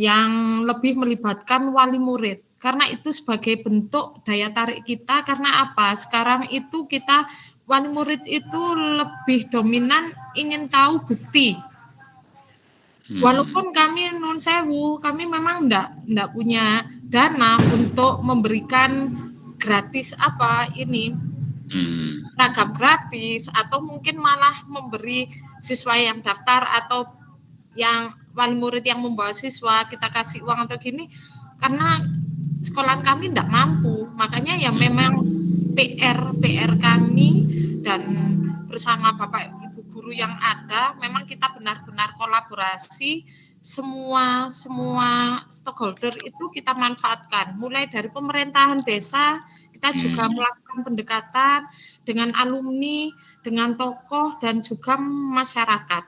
H: yang lebih melibatkan wali murid. Karena itu sebagai bentuk daya tarik kita, karena sekarang itu kita wali murid itu lebih dominan ingin tahu bukti. Walaupun kami nun sewu, kami memang enggak punya dana untuk memberikan gratis seragam gratis, atau mungkin malah memberi siswa yang daftar atau yang wali murid yang membawa siswa kita kasih uang atau gini, karena sekolah kami enggak mampu. Makanya ya memang PR kami dan bersama Bapak Ibu guru yang ada, memang kita benar-benar kolaborasi, semua stakeholder itu kita manfaatkan, mulai dari pemerintahan desa, kita juga melakukan pendekatan dengan alumni, dengan tokoh dan juga masyarakat.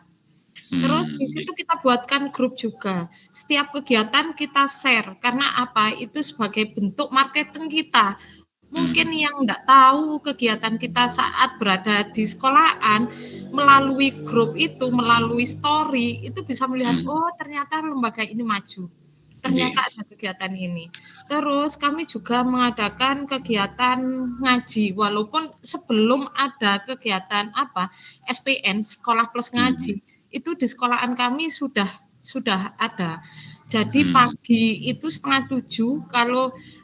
H: Terus di situ kita buatkan grup juga. Setiap kegiatan kita share, karena itu sebagai bentuk marketing kita. Mungkin yang enggak tahu kegiatan kita saat berada di sekolahan, melalui grup itu, melalui story, itu bisa melihat, ternyata lembaga ini maju. Ternyata ada kegiatan ini. Terus kami juga mengadakan kegiatan ngaji, walaupun sebelum ada kegiatan SPN, Sekolah Plus Ngaji, itu di sekolahan kami sudah ada. Jadi pagi itu 6:30,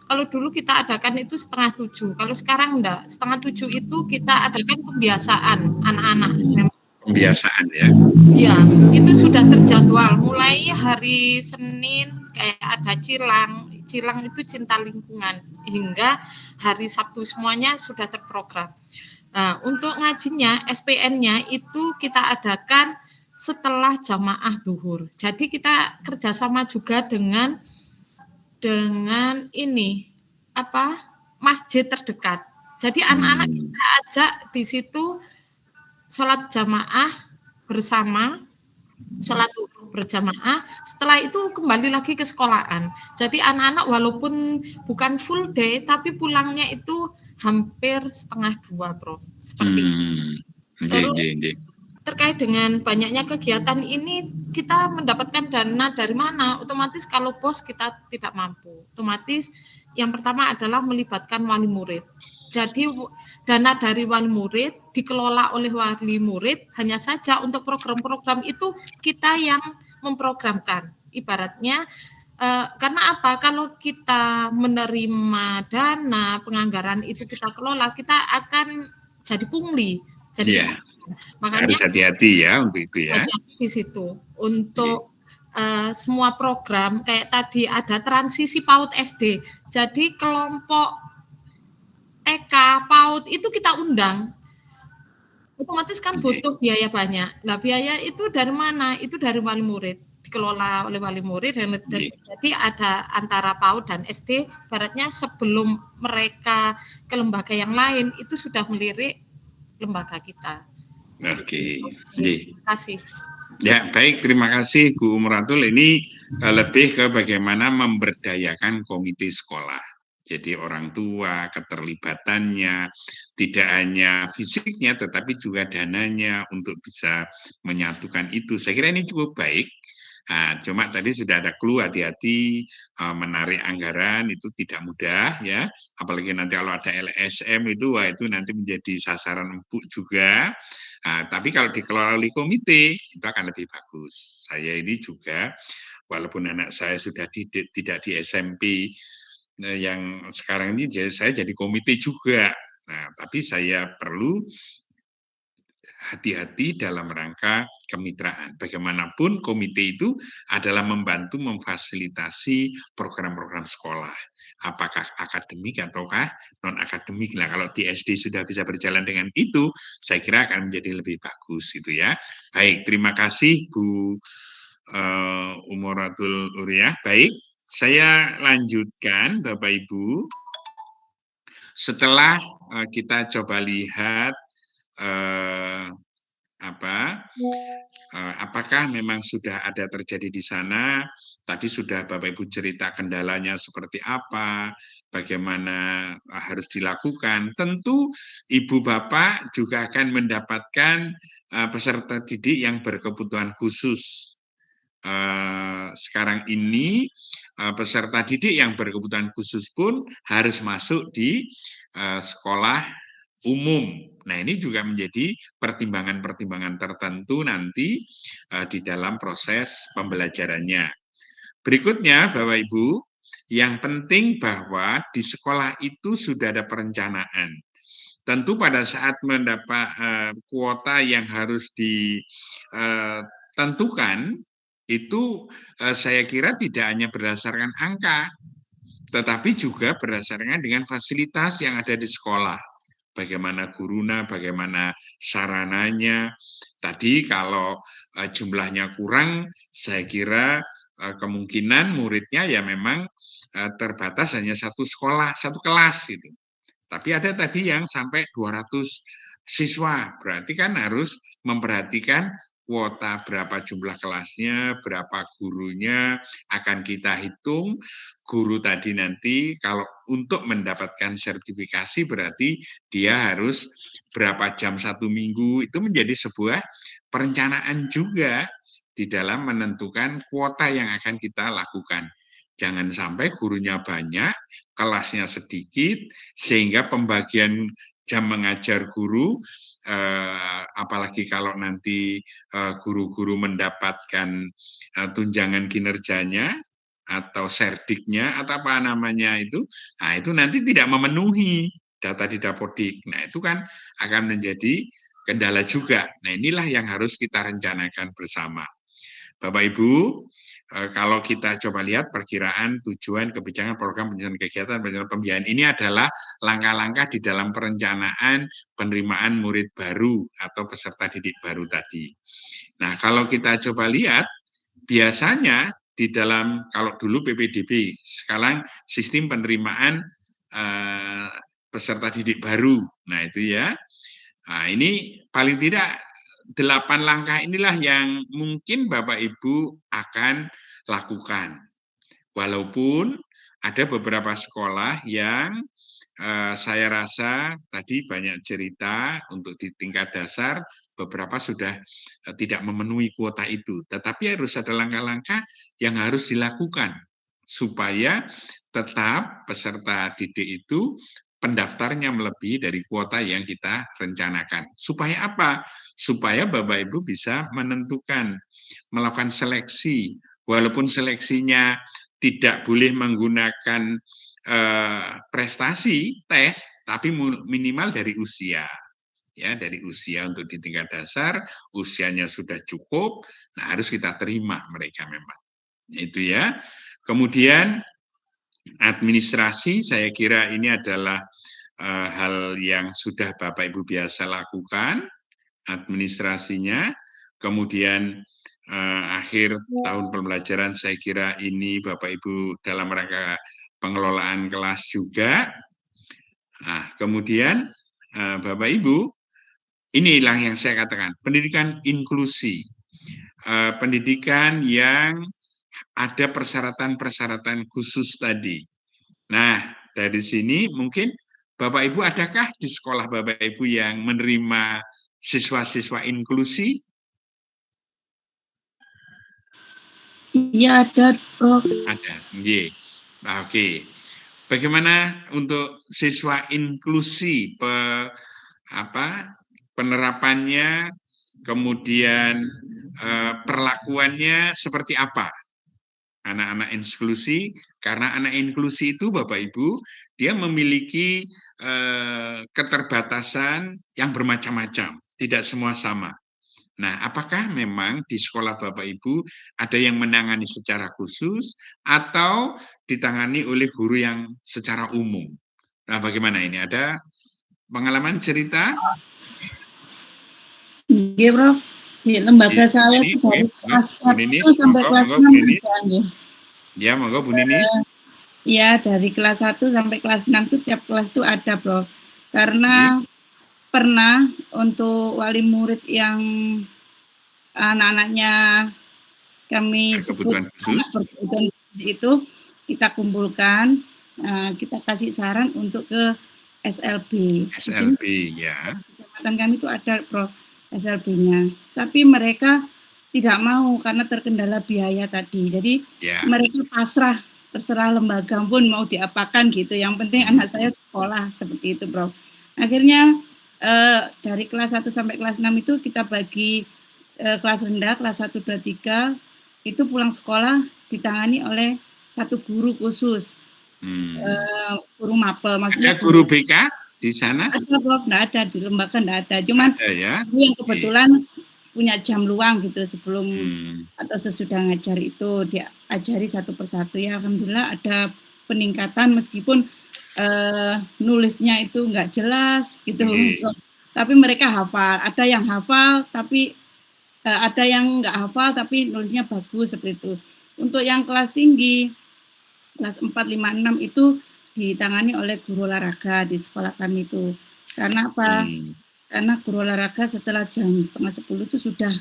H: kalau dulu kita adakan itu 6:30, kalau sekarang enggak. 6:30 itu kita adakan pembiasaan anak-anak.
C: Pembiasaan ya?
H: Iya, itu sudah terjadwal. Mulai hari Senin kayak ada Cilang itu cinta lingkungan, hingga hari Sabtu semuanya sudah terprogram. Nah, untuk ngajinya, SPN-nya itu kita adakan setelah jamaah duhur. Jadi kita kerjasama juga dengan dengan ini masjid terdekat. Jadi anak-anak kita ajak di situ sholat jamaah bersama, sholat berjamaah. Setelah itu kembali lagi ke sekolahan. Jadi anak-anak walaupun bukan full day, tapi pulangnya itu hampir setengah 2, Prof. Seperti itu. Terus terkait dengan banyaknya kegiatan ini, kita mendapatkan dana dari mana? Otomatis kalau bos kita tidak mampu, otomatis yang pertama adalah melibatkan wali murid. Jadi dana dari wali murid dikelola oleh wali murid, hanya saja untuk program-program itu kita yang memprogramkan. Ibaratnya, karena apa? Kalau kita menerima dana penganggaran itu kita kelola, kita akan jadi pungli. Jadi makanya
C: harus hati-hati ya untuk itu ya.
H: Di situ untuk semua program kayak tadi ada transisi PAUD SD. Jadi kelompok TK, PAUD itu kita undang. Otomatis kan butuh biaya banyak. Nah, biaya itu dari mana? Itu dari wali murid, dikelola oleh wali murid. Dan jadi ada antara PAUD dan SD, baratnya sebelum mereka ke lembaga yang lain itu sudah melirik lembaga kita.
C: Oke.
H: Terima kasih.
C: Ya, baik. Terima kasih Bu Umratul. Ini lebih ke bagaimana memberdayakan komite sekolah. Jadi orang tua, keterlibatannya, tidak hanya fisiknya, tetapi juga dananya untuk bisa menyatukan itu. Saya kira ini cukup baik. Nah, cuma tadi sudah ada clue, hati-hati menarik anggaran itu tidak mudah ya, apalagi nanti kalau ada LSM itu, wah itu nanti menjadi sasaran empuk juga. Nah, tapi kalau dikelola oleh komite itu akan lebih bagus. Saya ini juga, walaupun anak saya sudah tidak di SMP yang sekarang ini, saya jadi komite juga. Nah, tapi saya perlu hati-hati dalam rangka kemitraan. Bagaimanapun komite itu adalah membantu memfasilitasi program-program sekolah. Apakah akademik ataukah non-akademik. Nah, kalau di SD sudah bisa berjalan dengan itu, saya kira akan menjadi lebih bagus itu ya. Baik, terima kasih Bu Umaratul Uriah. Baik, saya lanjutkan Bapak Ibu. Setelah kita coba lihat apakah memang sudah ada terjadi di sana, tadi sudah Bapak Ibu cerita kendalanya seperti apa, bagaimana harus dilakukan. Tentu Ibu Bapak juga akan mendapatkan peserta didik yang berkebutuhan khusus. Sekarang ini peserta didik yang berkebutuhan khusus pun harus masuk di sekolah umum. Nah, ini juga menjadi pertimbangan-pertimbangan tertentu nanti di dalam proses pembelajarannya. Berikutnya, Bapak Ibu, yang penting bahwa di sekolah itu sudah ada perencanaan. Tentu pada saat mendapat kuota yang harus ditentukan, itu saya kira tidak hanya berdasarkan angka, tetapi juga berdasarkan dengan fasilitas yang ada di sekolah. Bagaimana guruna, bagaimana sarananya. Tadi kalau jumlahnya kurang, saya kira kemungkinan muridnya ya memang terbatas hanya satu sekolah, satu kelas gitu. Tapi ada tadi yang sampai 200 siswa, berarti kan harus memperhatikan kuota berapa jumlah kelasnya, berapa gurunya, akan kita hitung. Guru tadi nanti kalau untuk mendapatkan sertifikasi berarti dia harus berapa jam 1 minggu, itu menjadi sebuah perencanaan juga di dalam menentukan kuota yang akan kita lakukan. Jangan sampai gurunya banyak, kelasnya sedikit, sehingga pembagian jam mengajar guru, apalagi kalau nanti guru-guru mendapatkan tunjangan kinerjanya, atau serdiknya, atau apa namanya itu, nah itu nanti tidak memenuhi data di Dapodik. Nah itu kan akan menjadi kendala juga. Nah inilah yang harus kita rencanakan bersama. Bapak Ibu, kalau kita coba lihat perkiraan tujuan kebijakan program penyusunan kegiatan pembiayaan ini adalah langkah-langkah di dalam perencanaan penerimaan murid baru atau peserta didik baru tadi. Nah, kalau kita coba lihat, biasanya di dalam, kalau dulu PPDB, sekarang sistem penerimaan peserta didik baru. Nah itu ya. Nah ini paling tidak 8 langkah inilah yang mungkin Bapak Ibu akan lakukan. Walaupun ada beberapa sekolah yang saya rasa tadi banyak cerita untuk di tingkat dasar, beberapa sudah tidak memenuhi kuota itu. Tetapi harus ada langkah-langkah yang harus dilakukan supaya tetap peserta didik itu pendaftarnya melebihi dari kuota yang kita rencanakan. Supaya apa? Supaya Bapak Ibu bisa menentukan, melakukan seleksi. Walaupun seleksinya tidak boleh menggunakan prestasi, tes, tapi minimal dari usia. Ya, dari usia untuk di tingkat dasar, usianya sudah cukup, nah harus kita terima mereka memang. Itu ya. Kemudian administrasi, saya kira ini adalah hal yang sudah Bapak Ibu biasa lakukan, administrasinya. Kemudian akhir tahun pembelajaran, saya kira ini Bapak Ibu dalam rangka pengelolaan kelas juga. Nah, kemudian Bapak Ibu, inilah yang saya katakan, pendidikan inklusi. Pendidikan yang ada persyaratan-persyaratan khusus tadi. Nah, dari sini mungkin Bapak Ibu, adakah di sekolah Bapak Ibu yang menerima siswa-siswa inklusi?
G: Iya ada, Prof.
C: Ada, oke. Bagaimana untuk siswa inklusi, penerapannya, kemudian perlakuannya seperti apa? Anak-anak inklusi, karena anak inklusi itu Bapak Ibu, dia memiliki keterbatasan yang bermacam-macam, tidak semua sama. Nah, apakah memang di sekolah Bapak Ibu ada yang menangani secara khusus atau ditangani oleh guru yang secara umum? Nah, bagaimana ini? Ada pengalaman cerita?
G: Iya, Prof. Di lembaga saya itu dari kelas 1 sampai kelas 6 ada.
C: Ya, monggo Bu Ninis.
G: Iya, dari kelas 1 sampai kelas 6 itu tiap kelas itu ada, Prof. Karena pernah untuk wali murid yang anak-anaknya kami sebut anak berkebutuhan khusus itu kita kumpulkan, kita kasih saran untuk ke SLB.
C: SLB, ya.
G: Kecamatan kami itu ada, Prof, SLB-nya. Tapi mereka tidak mau karena terkendala biaya tadi. Jadi mereka pasrah, terserah lembaga pun mau diapakan gitu. Yang penting anak saya sekolah, seperti itu, Prof. Akhirnya dari kelas 1 sampai kelas 6 itu kita bagi kelas rendah, kelas 1, 2, 3 itu pulang sekolah ditangani oleh satu guru khusus, guru mapel. Maksudnya
C: ada guru BK di sana?
G: Ada, Prof, nggak ada, di lembaga nggak ada. Cuman
C: ada, ya?
G: Yang kebetulan punya jam luang gitu sebelum atau sesudah ngajar itu diajari satu persatu. Ya alhamdulillah ada peningkatan meskipun nulisnya itu nggak jelas gitu. Tapi mereka hafal. Ada yang hafal tapi ada yang nggak hafal tapi nulisnya bagus seperti itu. Untuk yang kelas tinggi, kelas 4, 5, 6 itu ditangani oleh guru olahraga di sekolah kami itu. Karena apa? Karena guru olahraga setelah jam 9:30 itu sudah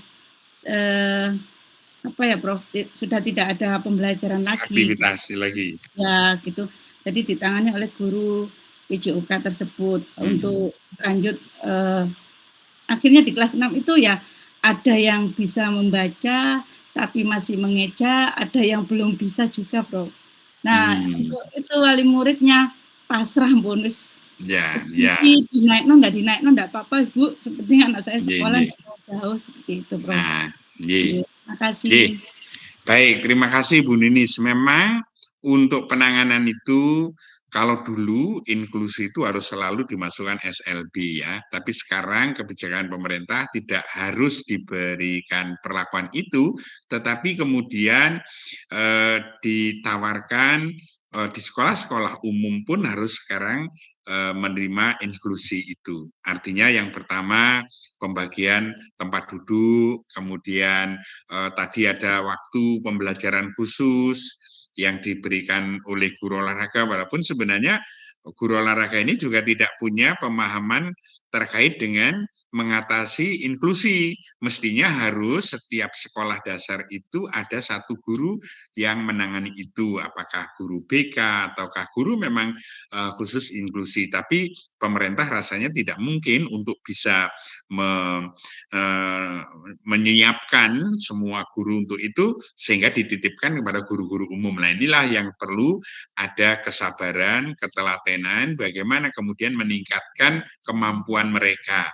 G: Prof, sudah tidak ada pembelajaran lagi.
C: Aktivitas lagi.
G: Ya, gitu. Jadi ditangani oleh guru PJOK tersebut untuk lanjut. Akhirnya di kelas 6 itu ya ada yang bisa membaca tapi masih mengeja, ada yang belum bisa juga, Bro. Nah, untuk itu wali muridnya pasrah bonus.
C: Ya.
G: Dinaikno nggak dinaikno nggak apa-apa, Bu. Seperti anak saya sekolah jauh seperti itu, Bro.
C: Nah,
G: terima kasih.
C: Baik, terima kasih Bu Ninis. Memang untuk penanganan itu, kalau dulu inklusi itu harus selalu dimasukkan SLB ya, tapi sekarang kebijakan pemerintah tidak harus diberikan perlakuan itu, tetapi kemudian ditawarkan di sekolah-sekolah umum pun harus sekarang menerima inklusi itu. Artinya yang pertama pembagian tempat duduk, kemudian tadi ada waktu pembelajaran khusus yang diberikan oleh guru olahraga, walaupun sebenarnya guru olahraga ini juga tidak punya pemahaman terkait dengan mengatasi inklusi. Mestinya harus setiap sekolah dasar itu ada satu guru yang menangani itu, apakah guru BK ataukah guru memang khusus inklusi. Tapi pemerintah rasanya tidak mungkin untuk bisa menyiapkan semua guru untuk itu sehingga dititipkan kepada guru-guru umum. Nah, inilah yang perlu ada kesabaran, ketelatenan, bagaimana kemudian meningkatkan kemampuan mereka.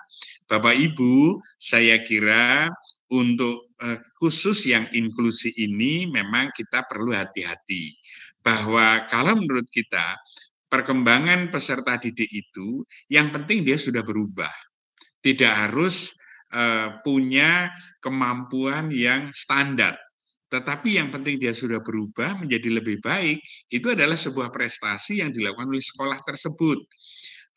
C: Bapak Ibu, saya kira untuk khusus yang inklusi ini memang kita perlu hati-hati. Bahwa kalau menurut kita, perkembangan peserta didik itu yang penting dia sudah berubah. Tidak harus punya kemampuan yang standar. Tetapi yang penting dia sudah berubah menjadi lebih baik, itu adalah sebuah prestasi yang dilakukan oleh sekolah tersebut.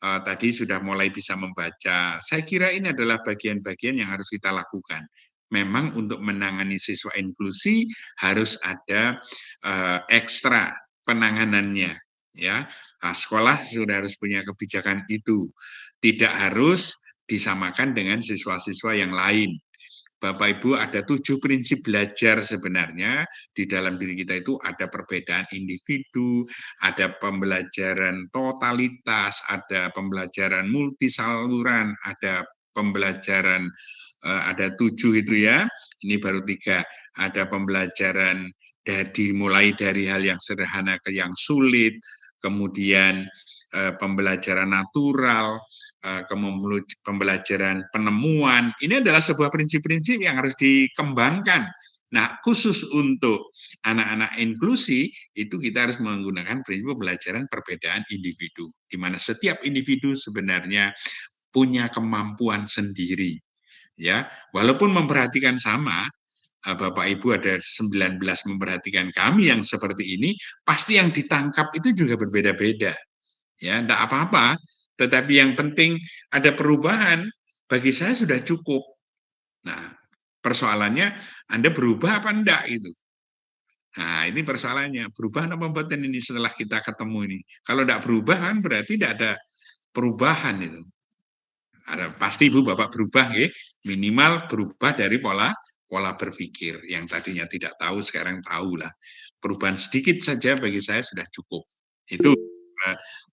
C: Tadi sudah mulai bisa membaca. Saya kira ini adalah bagian-bagian yang harus kita lakukan. Memang untuk menangani siswa inklusi harus ada ekstra penanganannya. Ya, sekolah sudah harus punya kebijakan itu. Tidak harus disamakan dengan siswa-siswa yang lain. Bapak Ibu, ada 7 prinsip belajar sebenarnya di dalam diri kita itu ada perbedaan individu, ada pembelajaran totalitas, ada pembelajaran multisaluran, ada pembelajaran ada 7 itu ya. Ini baru 3. Ada pembelajaran mulai dari hal yang sederhana ke yang sulit, kemudian pembelajaran natural, pembelajaran penemuan. Ini adalah sebuah prinsip-prinsip yang harus dikembangkan. Nah, khusus untuk anak-anak inklusi, itu kita harus menggunakan prinsip pembelajaran perbedaan individu, di mana setiap individu sebenarnya punya kemampuan sendiri. Ya, walaupun memperhatikan sama, Bapak Ibu ada 19 memperhatikan kami yang seperti ini, pasti yang ditangkap itu juga berbeda-beda. Ya, enggak apa-apa, tetapi yang penting ada perubahan, bagi saya sudah cukup. Nah, persoalannya Anda berubah apa enggak itu. Nah, ini persoalannya, berubah apa pembuatan ini setelah kita ketemu ini. Kalau enggak berubah kan berarti tidak ada perubahan itu. Pasti Ibu Bapak berubah ya, minimal berubah dari pola berpikir yang tadinya tidak tahu sekarang tahu lah. Perubahan sedikit saja bagi saya sudah cukup. Itu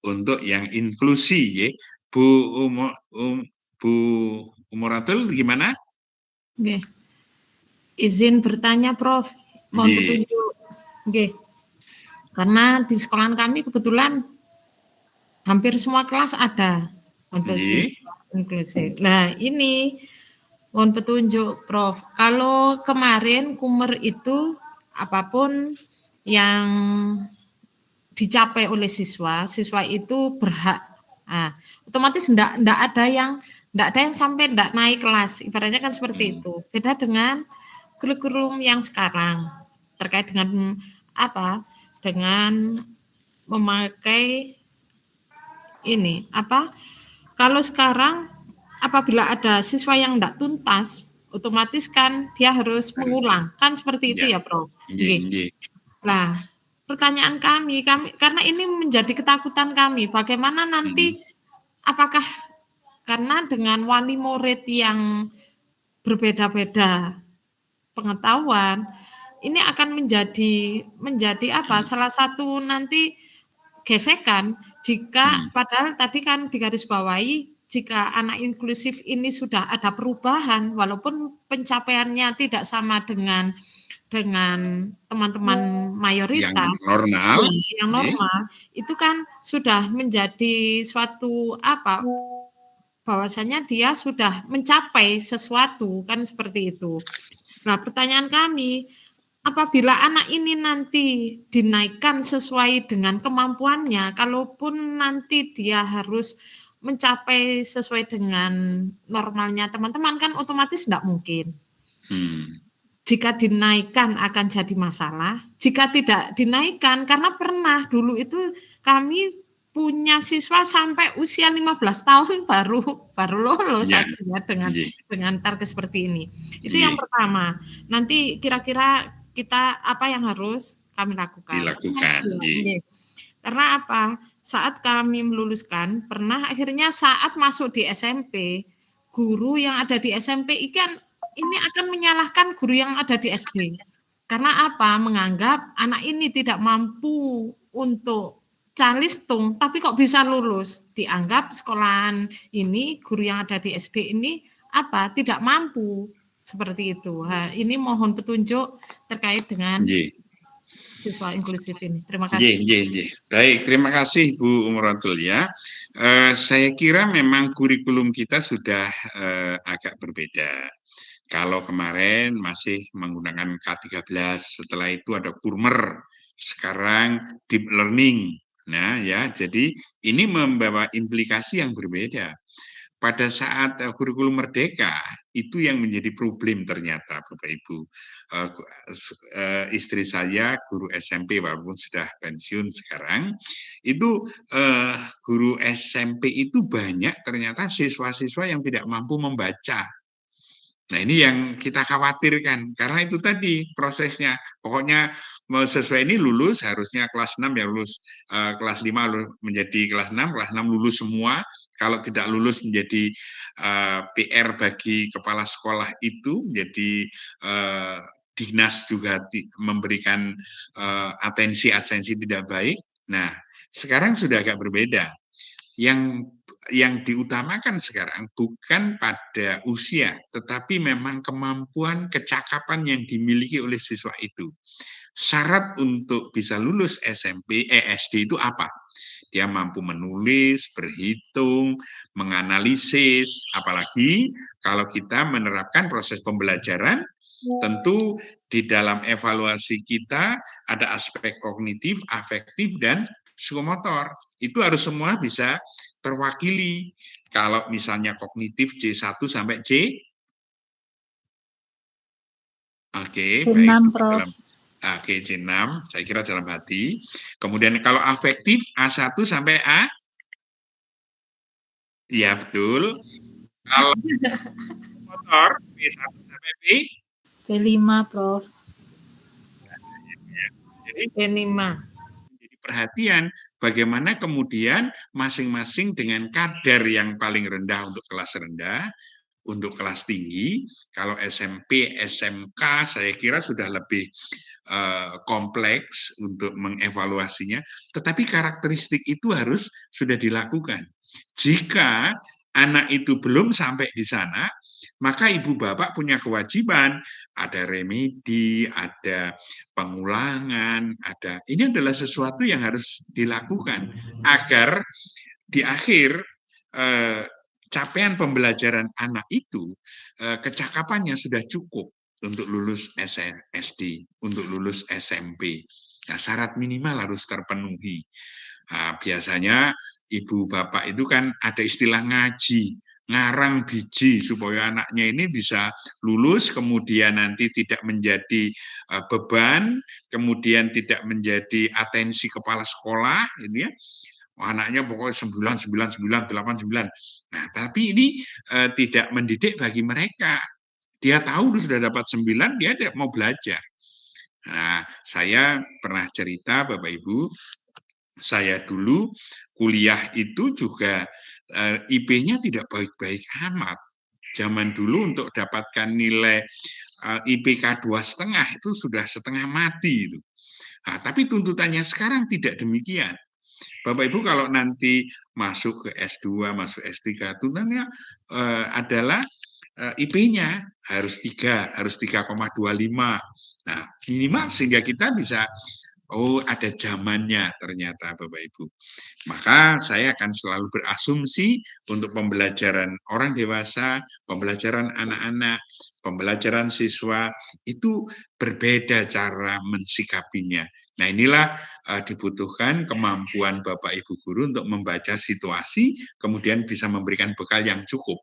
C: untuk yang inklusi ya. Bu Umaratul gimana?
H: Oke. Izin bertanya Prof, mohon petunjuk. Oke. Karena di sekolahan kami kebetulan hampir semua kelas ada untuk siswa inklusi. Nah, ini mohon petunjuk Prof. Kalau kemarin Kumer itu apapun yang dicapai oleh siswa itu berhak. Nah, otomatis enggak ada yang sampai enggak naik kelas. Ibaratnya kan seperti itu. Beda dengan kurikulum yang sekarang terkait dengan apa? Dengan memakai ini apa? Kalau sekarang apabila ada siswa yang enggak tuntas, otomatis kan dia harus mengulang. Kan seperti itu ya, Prof. Nah, pertanyaan kami karena ini menjadi ketakutan kami, bagaimana nanti apakah karena dengan wali murid yang berbeda-beda pengetahuan, ini akan menjadi apa? Salah satu nanti gesekan jika padahal tadi kan digarisbawahi jika anak inklusif ini sudah ada perubahan walaupun pencapaiannya tidak sama dengan teman-teman mayoritas yang normal itu kan sudah menjadi suatu apa bahwasanya dia sudah mencapai sesuatu kan seperti itu. Nah, pertanyaan kami, apabila anak ini nanti dinaikkan sesuai dengan kemampuannya, kalaupun nanti dia harus mencapai sesuai dengan normalnya teman-teman kan otomatis tidak mungkin. Jika dinaikkan akan jadi masalah, jika tidak dinaikkan karena pernah dulu itu kami punya siswa sampai usia 15 tahun baru lulus
C: Ya.
H: dengan target seperti ini. Itu yang pertama. Nanti kira-kira kita apa yang harus kami lakukan?
C: Dilakukan.
H: Karena apa? Saat kami meluluskan, pernah akhirnya saat masuk di SMP, guru yang ada di SMP ini akan menyalahkan guru yang ada di SD. Karena apa? Menganggap anak ini tidak mampu untuk calistung, tapi kok bisa lulus? Dianggap sekolahan ini, guru yang ada di SD ini tidak mampu. Seperti itu. Ini mohon petunjuk terkait dengan siswa inklusif ini. Terima kasih.
C: Baik, terima kasih Bu Umratul ya. Saya kira memang kurikulum kita sudah agak berbeda. Kalau kemarin masih menggunakan K13, setelah itu ada Kurmer, sekarang deep learning. Nah ya, jadi ini membawa implikasi yang berbeda. Pada saat kurikulum merdeka, itu yang menjadi problem ternyata Bapak Ibu. Istri saya guru SMP walaupun sudah pensiun sekarang, itu guru SMP itu banyak ternyata siswa-siswa yang tidak mampu membaca. Nah ini yang kita khawatirkan, karena itu tadi prosesnya, pokoknya sesuai ini lulus, harusnya kelas 6 ya lulus, kelas 5 menjadi kelas 6 lulus semua, kalau tidak lulus menjadi PR bagi kepala sekolah itu, menjadi dinas juga memberikan atensi tidak baik. Nah sekarang sudah agak berbeda, yang diutamakan sekarang bukan pada usia, tetapi memang kemampuan kecakapan yang dimiliki oleh siswa itu. Syarat untuk bisa lulus SD itu apa? Dia mampu menulis, berhitung, menganalisis, apalagi kalau kita menerapkan proses pembelajaran, tentu di dalam evaluasi kita ada aspek kognitif, afektif, dan psikomotor. Itu harus semua bisa terwakili. Kalau misalnya kognitif C1 sampai C,
G: C6, Prof.
C: C6, saya kira dalam hati. Kemudian kalau afektif A1 sampai A, ya betul. Kalau motor P1 sampai P,
G: P5, Prof.
C: Jadi
H: P5.
C: Jadi perhatian bagaimana kemudian masing-masing dengan kadar yang paling rendah untuk kelas rendah, untuk kelas tinggi. Kalau SMP, SMK saya kira sudah lebih kompleks untuk mengevaluasinya, tetapi karakteristik itu harus sudah dilakukan. Jika anak itu belum sampai di sana, maka ibu bapak punya kewajiban, ada remedi, ada pengulangan, ini adalah sesuatu yang harus dilakukan agar di akhir capaian pembelajaran anak itu kecakapannya sudah cukup untuk lulus SD, untuk lulus SMP. Nah, syarat minimal harus terpenuhi. Nah, biasanya ibu bapak itu kan ada istilah ngaji, ngarang biji supaya anaknya ini bisa lulus, kemudian nanti tidak menjadi beban, kemudian tidak menjadi atensi kepala sekolah, ini ya. Anaknya pokoknya 9, 9, 9, 8, 9. Nah, tapi ini tidak mendidik bagi mereka. Dia tahu sudah dapat 9, dia tidak mau belajar. Nah, saya pernah cerita Bapak Ibu, saya dulu kuliah itu juga IP-nya tidak baik-baik amat. Zaman dulu untuk dapatkan nilai IPK 2,5 itu sudah setengah mati itu. Nah, tapi tuntutannya sekarang tidak demikian. Bapak Ibu kalau nanti masuk ke S2, masuk S3, tuntutannya adalah IP-nya harus 3, harus 3,25. Nah, minimal sehingga kita bisa, ada zamannya ternyata Bapak Ibu. Maka saya akan selalu berasumsi untuk pembelajaran orang dewasa, pembelajaran anak-anak, pembelajaran siswa, itu berbeda cara mensikapinya. Nah inilah dibutuhkan kemampuan Bapak Ibu guru untuk membaca situasi, kemudian bisa memberikan bekal yang cukup.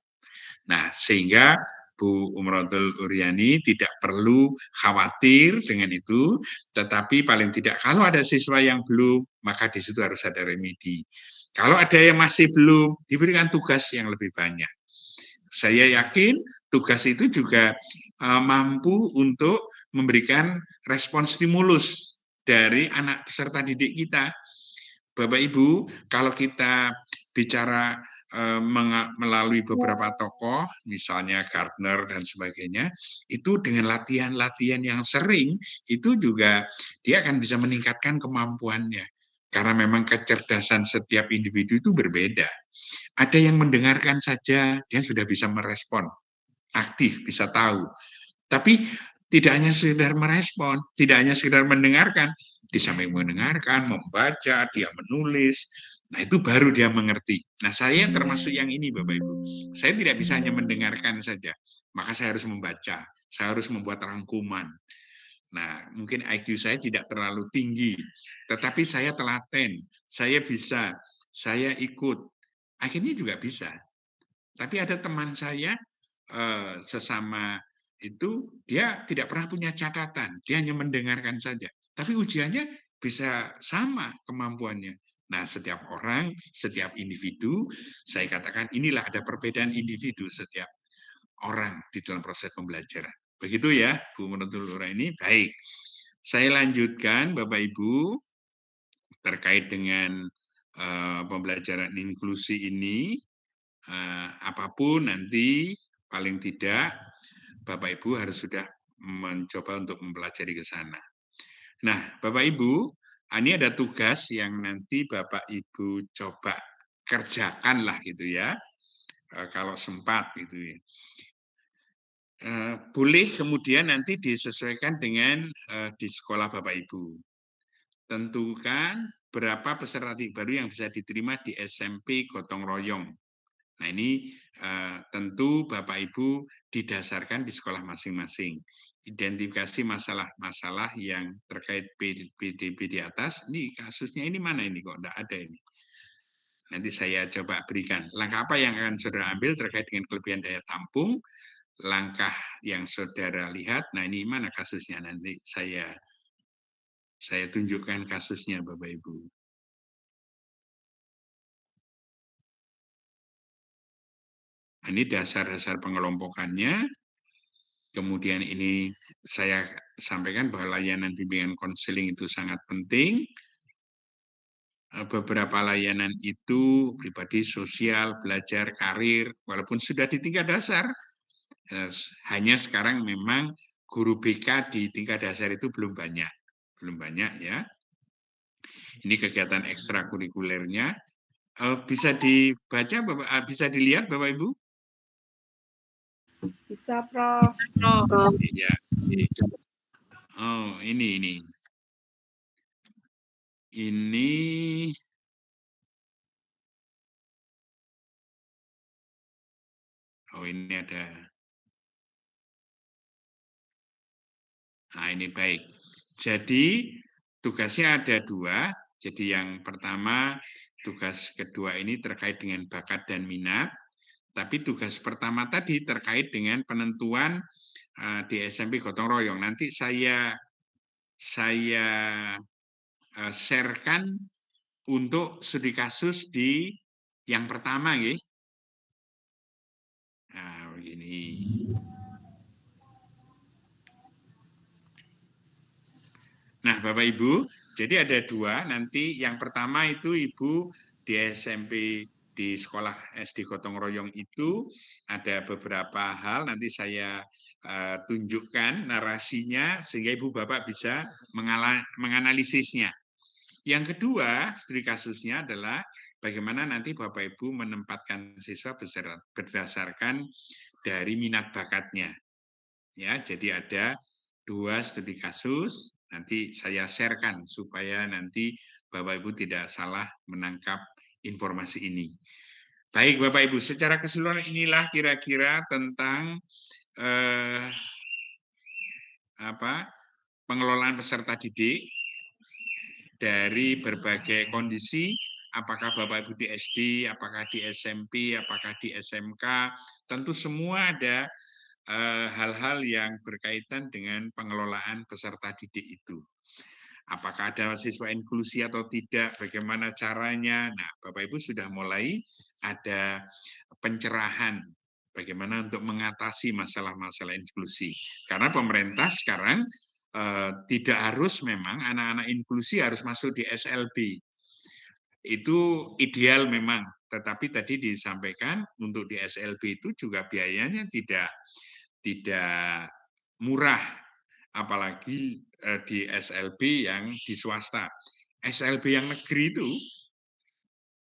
C: Nah sehingga Bu Umratul Uryani tidak perlu khawatir dengan itu, tetapi paling tidak kalau ada siswa yang belum, maka di situ harus ada remedi. Kalau ada yang masih belum, diberikan tugas yang lebih banyak. Saya yakin tugas itu juga mampu untuk memberikan respon stimulus dari anak peserta didik kita. Bapak Ibu, kalau kita bicara melalui beberapa tokoh, misalnya Gardner dan sebagainya, itu dengan latihan-latihan yang sering, itu juga dia akan bisa meningkatkan kemampuannya. Karena memang kecerdasan setiap individu itu berbeda. Ada yang mendengarkan saja, dia sudah bisa merespon, aktif, bisa tahu. Tapi tidak hanya sekedar merespon, tidak hanya sekedar mendengarkan, di samping mendengarkan, membaca, dia menulis, nah itu baru dia mengerti. Nah saya termasuk yang ini Bapak Ibu, saya tidak bisa hanya mendengarkan saja, maka saya harus membaca, saya harus membuat rangkuman. Nah mungkin IQ saya tidak terlalu tinggi, tetapi saya telaten, saya bisa, saya ikut, akhirnya juga bisa. Tapi ada teman saya sesama itu dia tidak pernah punya catatan, dia hanya mendengarkan saja. Tapi ujiannya bisa sama kemampuannya. Nah, setiap orang, setiap individu, saya katakan inilah ada perbedaan individu setiap orang di dalam proses pembelajaran. Begitu ya, Bu Menutul ini. Baik, saya lanjutkan Bapak Ibu terkait dengan pembelajaran inklusi ini. Apapun nanti paling tidak Bapak Ibu harus sudah mencoba untuk mempelajari ke sana. Nah, Bapak Ibu, ini ada tugas yang nanti Bapak Ibu coba kerjakan lah gitu ya, kalau sempat gitu ya. Boleh kemudian nanti disesuaikan dengan di sekolah Bapak Ibu. Tentukan berapa peserta didik baru yang bisa diterima di SMP Gotong Royong. Nah ini tentu Bapak Ibu didasarkan di sekolah masing-masing. Identifikasi masalah-masalah yang terkait PDB di atas, ini kasusnya ini mana ini kok enggak ada ini. Nanti saya coba berikan. Langkah apa yang akan saudara ambil terkait dengan kelebihan daya tampung, langkah yang saudara lihat, nah ini mana kasusnya nanti saya tunjukkan kasusnya Bapak Ibu. Ini dasar-dasar pengelompokannya. Kemudian ini saya sampaikan bahwa layanan bimbingan konseling itu sangat penting. Beberapa layanan itu pribadi, sosial, belajar, karir, walaupun sudah di tingkat dasar, hanya sekarang memang guru BK di tingkat dasar itu belum banyak ya. Ini kegiatan ekstrakurikulernya. Bisa dibaca, bisa dilihat Bapak Ibu?
E: Bisa, Prof.
C: Ya. Oh, ini. Oh, ini ada. Nah, ini baik. Jadi, tugasnya ada 2. Jadi, yang pertama, tugas kedua ini terkait dengan bakat dan minat. Tapi tugas pertama tadi terkait dengan penentuan di SMP Gotong Royong. Nanti saya share-kan untuk studi kasus di yang pertama, ya. Nah, begini. Nah, Bapak Ibu, jadi ada 2. Nanti yang pertama itu Ibu di SMP di sekolah SD Gotong Royong itu ada beberapa hal nanti saya tunjukkan narasinya sehingga Ibu Bapak bisa menganalisisnya. Yang kedua, studi kasusnya adalah bagaimana nanti Bapak Ibu menempatkan siswa berdasarkan dari minat bakatnya. Ya, jadi ada 2 studi kasus. Nanti saya share-kan supaya nanti Bapak Ibu tidak salah menangkap informasi ini. Baik Bapak Ibu, secara keseluruhan inilah kira-kira tentang pengelolaan peserta didik dari berbagai kondisi, apakah Bapak Ibu di SD, apakah di SMP, apakah di SMK, tentu semua ada hal-hal yang berkaitan dengan pengelolaan peserta didik itu. Apakah ada siswa inklusi atau tidak, bagaimana caranya. Nah, Bapak Ibu sudah mulai ada pencerahan bagaimana untuk mengatasi masalah-masalah inklusi. Karena pemerintah sekarang tidak harus memang anak-anak inklusi harus masuk di SLB. Itu ideal memang, tetapi tadi disampaikan untuk di SLB itu juga biayanya tidak murah, apalagi di SLB yang di swasta. SLB yang negeri itu,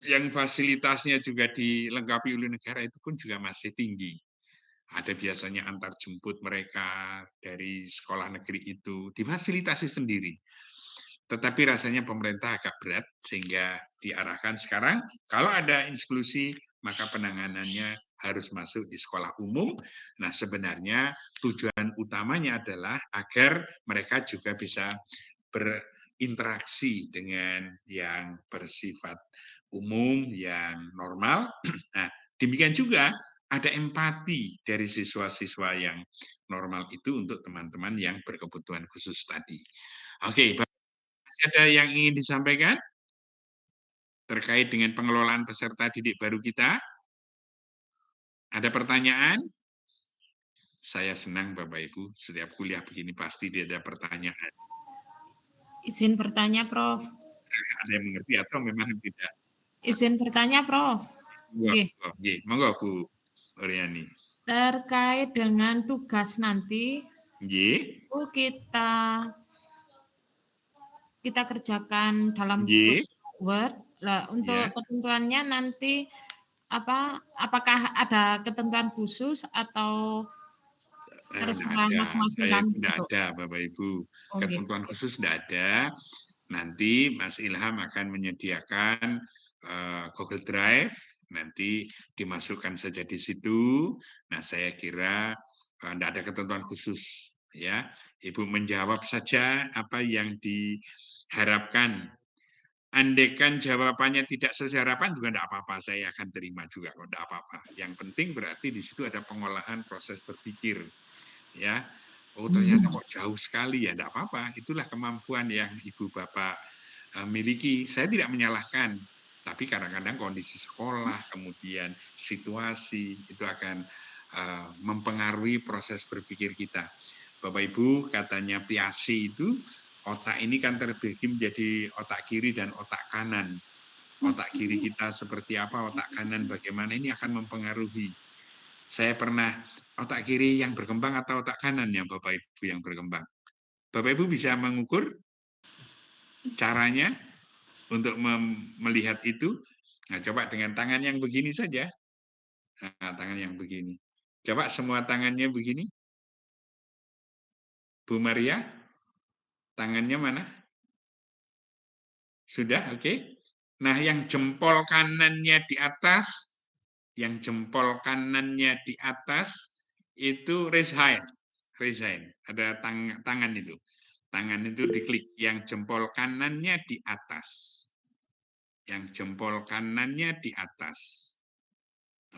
C: yang fasilitasnya juga dilengkapi oleh negara itu pun juga masih tinggi. Ada biasanya antar jemput mereka dari sekolah negeri itu, difasilitasi sendiri. Tetapi rasanya pemerintah agak berat, sehingga diarahkan sekarang, kalau ada inklusi, maka penanganannya harus masuk di sekolah umum. Nah, sebenarnya tujuan utamanya adalah agar mereka juga bisa berinteraksi dengan yang bersifat umum, yang normal. Nah, demikian juga ada empati dari siswa-siswa yang normal itu untuk teman-teman yang berkebutuhan khusus tadi. Oke, ada yang ingin disampaikan terkait dengan pengelolaan peserta didik baru kita? Ada pertanyaan? Saya senang Bapak Ibu, setiap kuliah begini pasti dia ada pertanyaan.
H: Izin bertanya, Prof.
C: Ada yang mengerti atau memang tidak?
H: Izin bertanya, Prof.
C: Monggo Bu Oriani.
H: Terkait dengan tugas nanti, kita kerjakan dalam Word. Nah, untuk ketentuannya nanti apakah ada ketentuan khusus atau terserah masing-masing kami?
C: Tidak ada, Bapak Ibu. Ketentuan khusus tidak ada. Nanti Mas Ilham akan menyediakan Google Drive, nanti dimasukkan saja di situ. Nah, saya kira tidak ada ketentuan khusus. Ya, Ibu menjawab saja apa yang diharapkan. Andaikan jawabannya tidak sesuai harapan juga tidak apa-apa, saya akan terima juga kok, tidak apa-apa. Yang penting berarti di situ ada pengolahan proses berpikir, ya. Oh ternyata kok jauh sekali, ya tidak apa-apa. Itulah kemampuan yang Ibu Bapak miliki. Saya tidak menyalahkan, tapi kadang-kadang kondisi sekolah, kemudian situasi itu akan mempengaruhi proses berpikir kita. Bapak Ibu, katanya Piaget itu, otak ini kan terbagi menjadi otak kiri dan otak kanan. Otak kiri kita seperti apa, otak kanan bagaimana, ini akan mempengaruhi. Saya pernah otak kiri yang berkembang atau otak kanan yang Bapak Ibu yang berkembang. Bapak Ibu bisa mengukur caranya untuk melihat itu. Nah, coba dengan tangan yang begini saja. Nah, tangan yang begini. Coba semua tangannya begini. Bu Maria, tangannya mana? Sudah, oke. Nah, yang jempol kanannya di atas, itu raise hand. Ada tangan itu. Tangan itu diklik. Yang jempol kanannya di atas.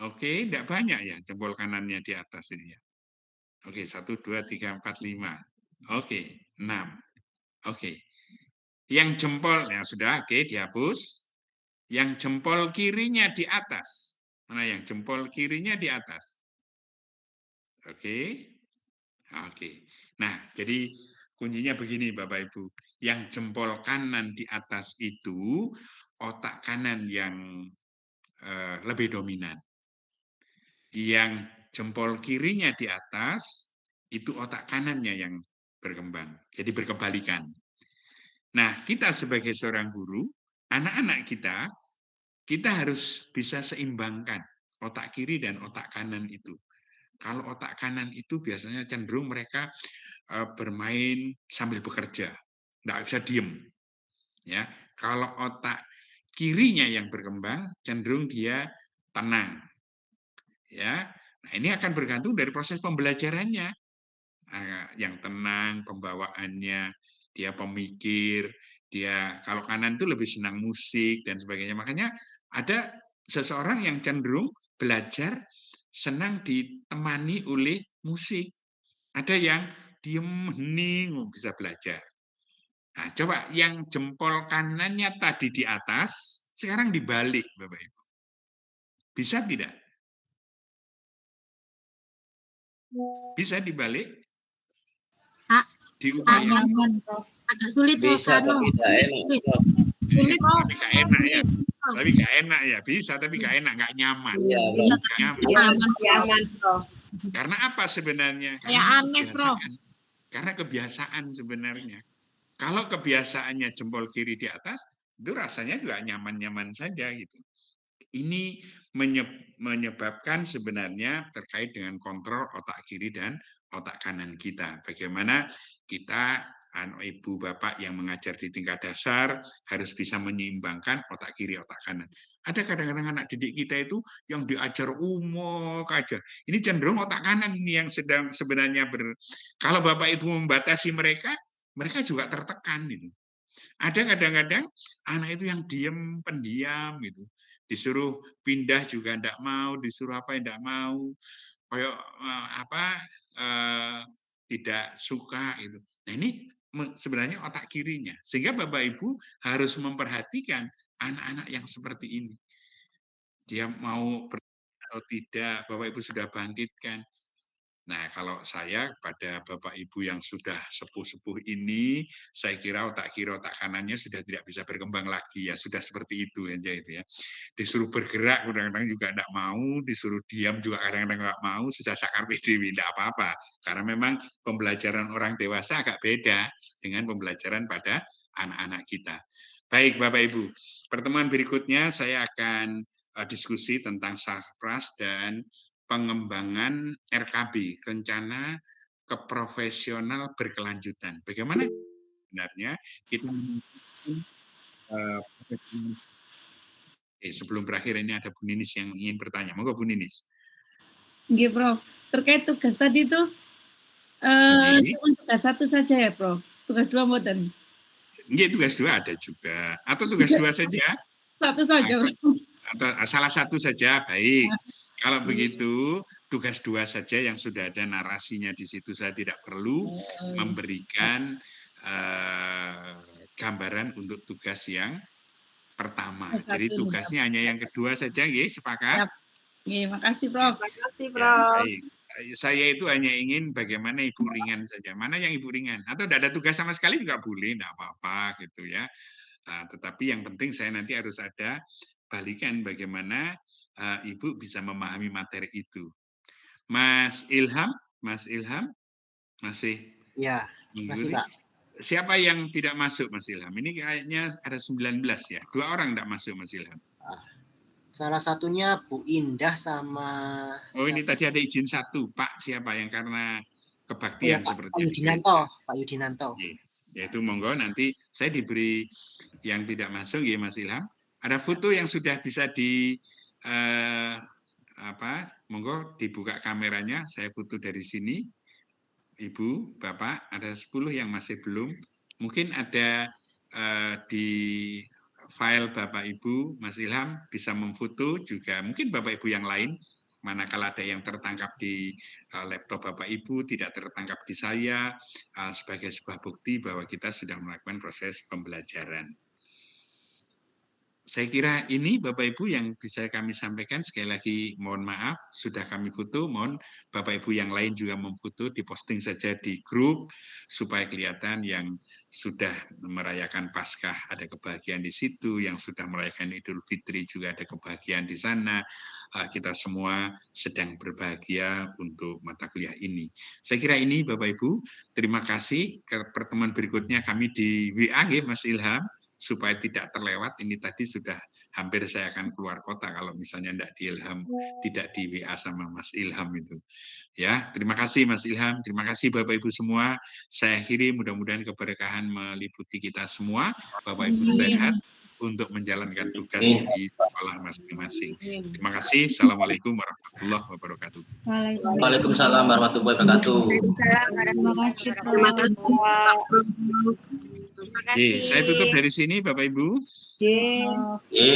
C: Oke, tidak banyak ya jempol kanannya di atas ini ya. Oke, 1, 2, 3, 4, 5. Oke, 6. Oke. Yang jempol, ya sudah, oke, dihapus. Yang jempol kirinya di atas. Mana yang jempol kirinya di atas? Oke. Nah, jadi kuncinya begini Bapak Ibu. Yang jempol kanan di atas itu otak kanan yang lebih dominan. Yang jempol kirinya di atas itu otak kanannya yang berkembang. Jadi berkebalikan. Nah, kita sebagai seorang guru, anak-anak kita harus bisa seimbangkan otak kiri dan otak kanan itu. Kalau otak kanan itu biasanya cenderung mereka bermain sambil bekerja, nggak bisa diem. Ya, kalau otak kirinya yang berkembang, cenderung dia tenang. Ya, nah ini akan bergantung dari proses pembelajarannya. Yang tenang, pembawaannya, dia pemikir, dia kalau kanan itu lebih senang musik dan sebagainya. Makanya ada seseorang yang cenderung belajar senang ditemani oleh musik. Ada yang diem hening bisa belajar. Nah, coba yang jempol kanannya tadi di atas, sekarang dibalik, Bapak Ibu. Bisa tidak? Bisa dibalik? Diupayakan.
A: Agak sulit,
I: Bisa, tapi tidak enak.
C: Tapi gak enak ya. Tapi gak enak ya. Bisa, tapi gak enak, gak nyaman.
I: Iya,
C: Gak nyaman.
E: Nyaman, Prof.
C: Karena apa sebenarnya?
H: Ya aneh, Prof.
C: Karena kebiasaan sebenarnya. Kalau kebiasaannya jempol kiri di atas, itu rasanya juga nyaman-nyaman saja gitu. Ini menyebabkan sebenarnya terkait dengan kontrol otak kiri dan otak kanan kita. Bagaimana kita, ibu bapak yang mengajar di tingkat dasar harus bisa menyeimbangkan otak kiri, otak kanan. Ada kadang-kadang anak didik kita itu yang diajar umum aja. Ini cenderung otak kanan ini yang sedang sebenarnya kalau bapak ibu membatasi mereka juga tertekan gitu. Ada kadang-kadang anak itu yang diem, pendiam gitu. Disuruh pindah juga enggak mau, disuruh apa enggak mau. Kayak tidak suka gitu. Nah, ini sebenarnya otak kirinya. Sehingga Bapak Ibu harus memperhatikan anak-anak yang seperti ini. Dia mau atau tidak, Bapak Ibu sudah bangkitkan. Nah, kalau saya pada Bapak Ibu yang sudah sepuh-sepuh ini, saya kira otak kiri, otak kanannya sudah tidak bisa berkembang lagi ya, sudah seperti itu aja itu ya. Disuruh bergerak kadang-kadang juga tidak mau, disuruh diam juga kadang-kadang nggak mau, sudah sakar PDW, tidak apa-apa. Karena memang pembelajaran orang dewasa agak beda dengan pembelajaran pada anak-anak kita. Baik Bapak Ibu, pertemuan berikutnya saya akan diskusi tentang sarpras dan pengembangan RKB, rencana keprofesional berkelanjutan. Bagaimana sebenarnya kita sebelum berakhir ini ada Bu Ninis yang ingin bertanya. Monggo Bu Ninis.
G: Nggih, Prof. Terkait tugas tadi itu cuma tugas 1 saja ya, Prof. Tugas 2 mboten.
C: Nggih, tugas 2 ada juga. Atau tugas 2 saja?
G: 1 saja.
C: Atau salah 1 saja, baik. Kalau begitu, tugas 2 saja yang sudah ada narasinya di situ. Saya tidak perlu memberikan gambaran untuk tugas yang pertama. Jadi tugasnya hanya yang kedua saja, ya, sepakat?
G: Iya, makasih, Prof.
E: Terima kasih, Prof.
C: Baik. Saya itu hanya ingin bagaimana ibu ringan saja. Mana yang ibu ringan? Atau tidak ada tugas sama sekali juga boleh, tidak apa-apa gitu ya. Tetapi yang penting saya nanti harus ada balikan bagaimana Ibu bisa memahami materi itu. Mas Ilham masih?
J: Ya, masih Pak.
C: Siapa yang tidak masuk Mas Ilham? Ini kayaknya ada 19 ya. 2 orang tidak masuk Mas Ilham.
J: Salah satunya Bu Indah sama...
C: Oh ini tadi ada izin 1. Pak siapa yang karena kebaktian seperti itu?
J: Pak Yudinanto.
C: Yaitu monggo nanti saya diberi yang tidak masuk ya Mas Ilham. Ada foto yang sudah bisa monggo dibuka kameranya, saya foto dari sini. Ibu, Bapak, ada 10 yang masih belum. Mungkin ada di file Bapak Ibu, Mas Ilham bisa memfoto juga. Mungkin Bapak Ibu yang lain, manakala ada yang tertangkap di laptop Bapak Ibu, tidak tertangkap di saya, sebagai sebuah bukti bahwa kita sudah melakukan proses pembelajaran. Saya kira ini Bapak Ibu yang bisa kami sampaikan. Sekali lagi mohon maaf, sudah kami foto, mohon Bapak Ibu yang lain juga memfoto, diposting saja di grup, supaya kelihatan yang sudah merayakan Paskah ada kebahagiaan di situ, yang sudah merayakan Idul Fitri juga ada kebahagiaan di sana. Kita semua sedang berbahagia untuk mata kuliah ini. Saya kira ini Bapak Ibu, terima kasih. Ke pertemuan berikutnya kami di WA ya Mas Ilham, supaya tidak terlewat. Ini tadi sudah hampir saya akan keluar kota kalau misalnya tidak di WA sama Mas Ilham itu. Ya, terima kasih Mas Ilham, terima kasih Bapak Ibu semua. Saya akhiri, mudah-mudahan keberkahan meliputi kita semua. Bapak Ibu sehat untuk menjalankan tugas di sekolah masing-masing. Terima kasih. Assalamualaikum warahmatullahi wabarakatuh.
I: Waalaikumsalam warahmatullahi wabarakatuh.
A: Terima kasih. Terima kasih.
C: Saya tutup dari sini, Bapak Ibu.
I: Oke.